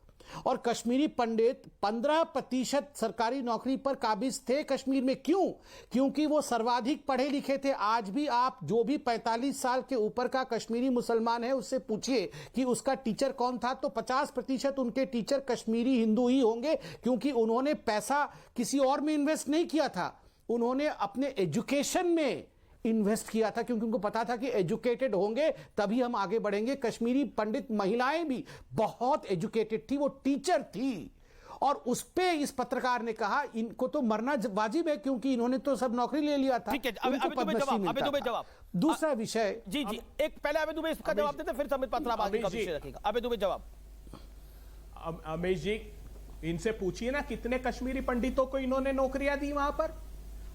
और कश्मीरी पंडित 15% सरकारी नौकरी पर काबिज थे कश्मीर में। क्यों? क्योंकि वो सर्वाधिक पढ़े लिखे थे। आज भी आप जो भी 45 साल के ऊपर का कश्मीरी मुसलमान है उससे पूछिए कि उसका टीचर कौन था, तो 50% उनके टीचर कश्मीरी हिंदू ही होंगे, क्योंकि उन्होंने पैसा किसी और में इन्वेस्ट नहीं किया था, उन्होंने अपने एजुकेशन में इन्वेस्ट किया था, क्योंकि उनको पता था कि एजुकेटेड होंगे तभी हम आगे बढ़ेंगे। कश्मीरी पंडित महिलाएं भी बहुत एजुकेटेड थी, वो टीचर थी, और उस पे इस पत्रकार ने कहा इनको तो मरना वाजिब है क्योंकि इन्होंने तो सब नौकरी ले लिया था। ठीक है, उनको पद्मश्री मिलता था। जवाब। दूसरा विषय जी जी, एक पहले अबे दुबे इसका जवाब देते, फिर संबित पात्रा आगे का विषय रखेगा। अबे दुबे जवाब। अमेश जी, इनसे पूछिए ना कितने कश्मीरी पंडितों को इन्होंने नौकरियां दी वहां पर।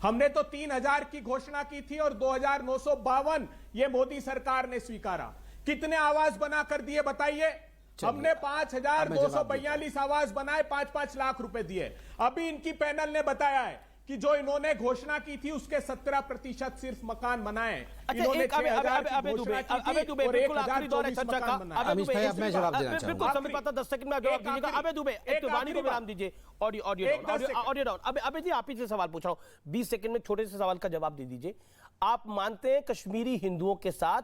हमने तो 3000 की घोषणा की थी और 2952 ये मोदी सरकार ने स्वीकारा। कितने आवास बनाकर दिए बताइए? हमने 5242 आवास बनाए, 5-5 लाख रुपए दिए। अभी इनकी पैनल ने बताया है कि जो इन्होंने घोषणा की थी उसके 17% सिर्फ मकान बनाए। इन्होंने 6000 की घोषणा की थी और 1024 मकान बनाए। अमिश भाई, अब मैं जवाब देना चाहूंगा। बिल्कुल संबित पात्रा 10 सेकंड में जवाब दीजिएगा। अबे दुबे एक तो वाणी को विराम दीजिए। Audio down. अबे जी, आप ही से सवाल पूछ रहा हूं, 20 सेकंड में छोटे से सवाल का जवाब दे दीजिए। आप मानते हैं कश्मीरी हिंदुओं के साथ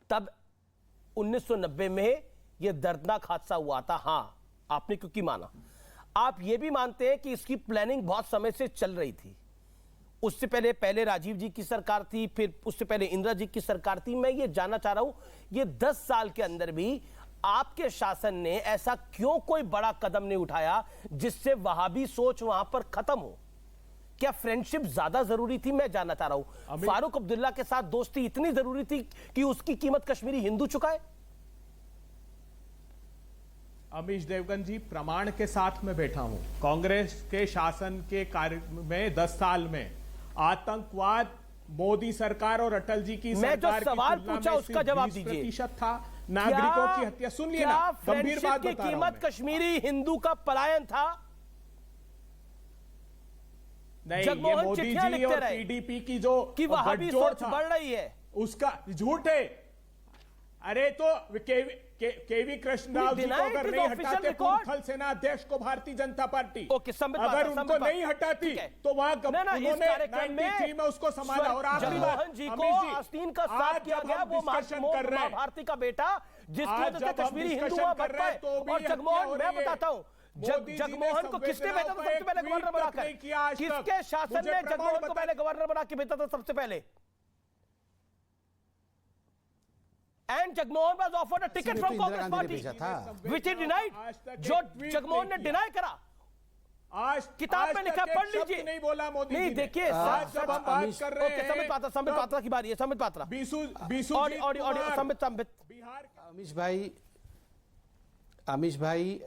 तब 1990 में यह दर्दनाक हादसा हुआ था? हां, आपने क्योंकि माना। आप यह भी मानते हैं कि इसकी प्लानिंग बहुत समय से चल रही थी? उससे पहले राजीव जी की सरकार थी, फिर उससे पहले इंदिरा जी की सरकार थी। मैं ये जानना चाह रहा हूं, ये 10 साल के अंदर भी आपके शासन ने ऐसा क्यों कोई बड़ा कदम नहीं उठाया जिससे वहाबी सोच वहां पर खत्म हो? क्या फ्रेंडशिप ज्यादा जरूरी थी? मैं जानना चाह रहा हूं। फारूक अब्दुल्ला के साथ दोस्ती इतनी जरूरी थी कि उसकी कीमत कश्मीरी हिंदू चुकाए? अमीश देवगन जी, प्रमाण के साथ में बैठा हूं। कांग्रेस के शासन के कार्य में 10 साल में आतंकवाद मोदी सरकार और अटल जी की मैं सरकार जो सवाल पूछा उसका जवाब दीजिए। 20% था नागरिकों की हत्या। सुन लिए ना, गंभीर बात की बता रहा हूं कीमत मैं। कश्मीरी हिंदू का पलायन था? नहीं, ये मोदी जी और टीडीपी की जो कि वहाबी सोच बढ़ रही है, उसका झूठ है। अरे तो केवी कृष्णराव जी को अगर नहीं हटाते पूर्व थल सेना अध्यक्ष को भारतीय जनता पार्टी, अगर उनको नहीं हटाती तो वहां उन्होंने 93 में उसको संभाला। और आखिरी बात, जी को आस्तीन का साथ किया गया, वो भारती का बेटा जिसकी वजह से कश्मीरी हिंदू वहां बढ़ पाए। और जगमोहन, मैं बताता हूं, जगमोहन को किसने भेजा था सबसे पहले गवर्नर बनाकर? किसके शासन ने जगमोहन को पहले गवर्नर बना के भेजा था सबसे पहले? And Jagmohan was offered a ticket from Congress party, which he denied. जो जगमोहन ने डिनाई करा, किताब में लिखा, पढ़ लीजिए। नहीं बोला मोदी जी ने। नहीं, देखिए, जब हम बात कर रहे हैं, संबित पात्रा की बारी है। संबित पात्रा, संबित। अमीश भाई,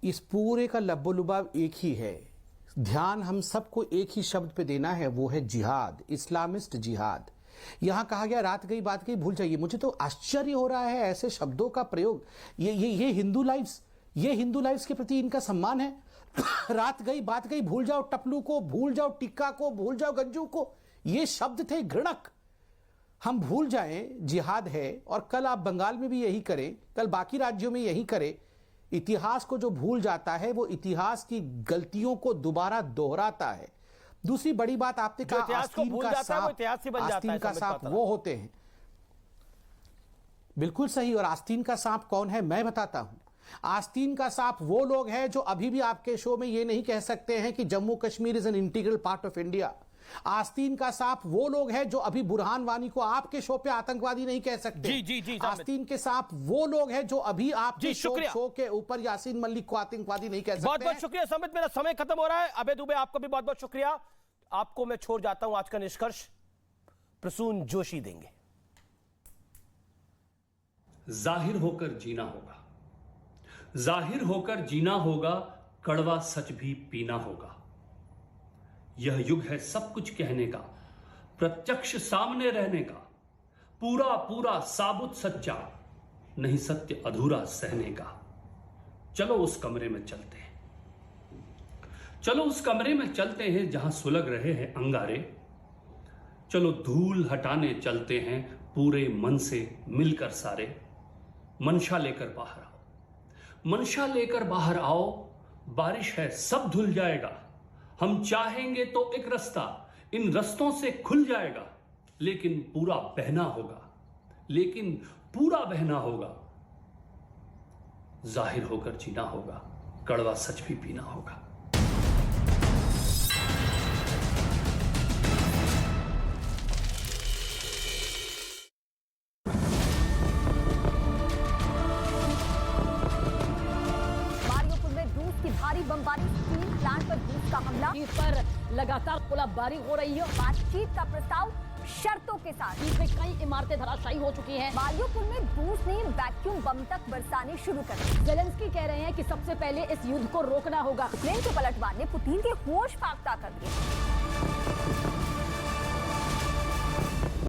इस पूरे का लब्बो-लुबाब एक ही है। ध्यान हम सबको एक ही शब्द पे देना है, वो है जिहाद, इस्लामिस्ट जिहाद। यहां कहा गया रात गई बात गई भूल जाइए। मुझे तो आश्चर्य हो रहा है ऐसे शब्दों का प्रयोग। ये हिंदू लाइव्स के प्रति इनका सम्मान है? रात गई बात गई, भूल जाओ टपलू को, भूल जाओ टिक्का को, भूल जाओ गंजू को। ये शब्द थे घृणक। हम भूल जाएं जिहाद है, और कल आप बंगाल में भी यही करें, कल बाकी राज्यों में यही करें। इतिहास को जो भूल जाता है वो इतिहास की गलतियों को दोबारा दोहराता है। दूसरी बड़ी बात आपने कहा, आस्तीन का सांप वो होते हैं। बिल्कुल सही। और आस्तीन का सांप कौन है मैं बताता हूं। आस्तीन का सांप वो लोग हैं जो अभी भी आपके शो में ये नहीं कह सकते हैं कि Jammu Kashmir is an integral part of India. आस्तीन का सांप वो लोग हैं जो अभी बुरहान वानी को आपके शो पे आतंकवादी नहीं कह सकते। जी, आस्तीन के सांप वो लोग हैं जो अभी आपके शो के ऊपर यासीन मलिक को आतंकवादी नहीं कह सकते। बहुत बहुत शुक्रिया संबित, मेरा समय खत्म हो रहा है। अबे दुबे, आपको भी बहुत बहुत शुक्रिया। आपको मैं छोड़ जाता हूं। आज का निष्कर्ष प्रसून जोशी देंगे। जाहिर होकर जीना होगा, जाहिर होकर जीना होगा, कड़वा सच भी पीना होगा। यह युग है सब कुछ कहने का, प्रत्यक्ष सामने रहने का, पूरा पूरा साबुत सच्चा, नहीं सत्य अधूरा सहने का। चलो उस कमरे में चलते हैं, चलो उस कमरे में चलते हैं जहां सुलग रहे हैं अंगारे। चलो धूल हटाने चलते हैं पूरे मन से मिलकर सारे। मंशा लेकर बाहर आओ, मंशा लेकर बाहर आओ, बारिश है सब धुल जाएगा। हम चाहेंगे तो एक रास्ता इन रस्तों से खुल जाएगा, लेकिन पूरा बहना होगा, लेकिन पूरा बहना होगा। जाहिर होकर जीना होगा, कड़वा सच भी पीना होगा। हमला पर लगातार गोलाबारी हो रही है। बातचीत का प्रस्ताव शर्तों के साथ। इसमें कई इमारतें धराशायी हो चुकी हैं। मारियोपोल में रूस ने वैक्यूम बम तक बरसाने शुरू कर दिए। जेलेंस्की कह रहे हैं कि सबसे पहले इस युद्ध को रोकना होगा। यूक्रेन के पलटवार ने पुतिन के होश फाख्ता कर दिए।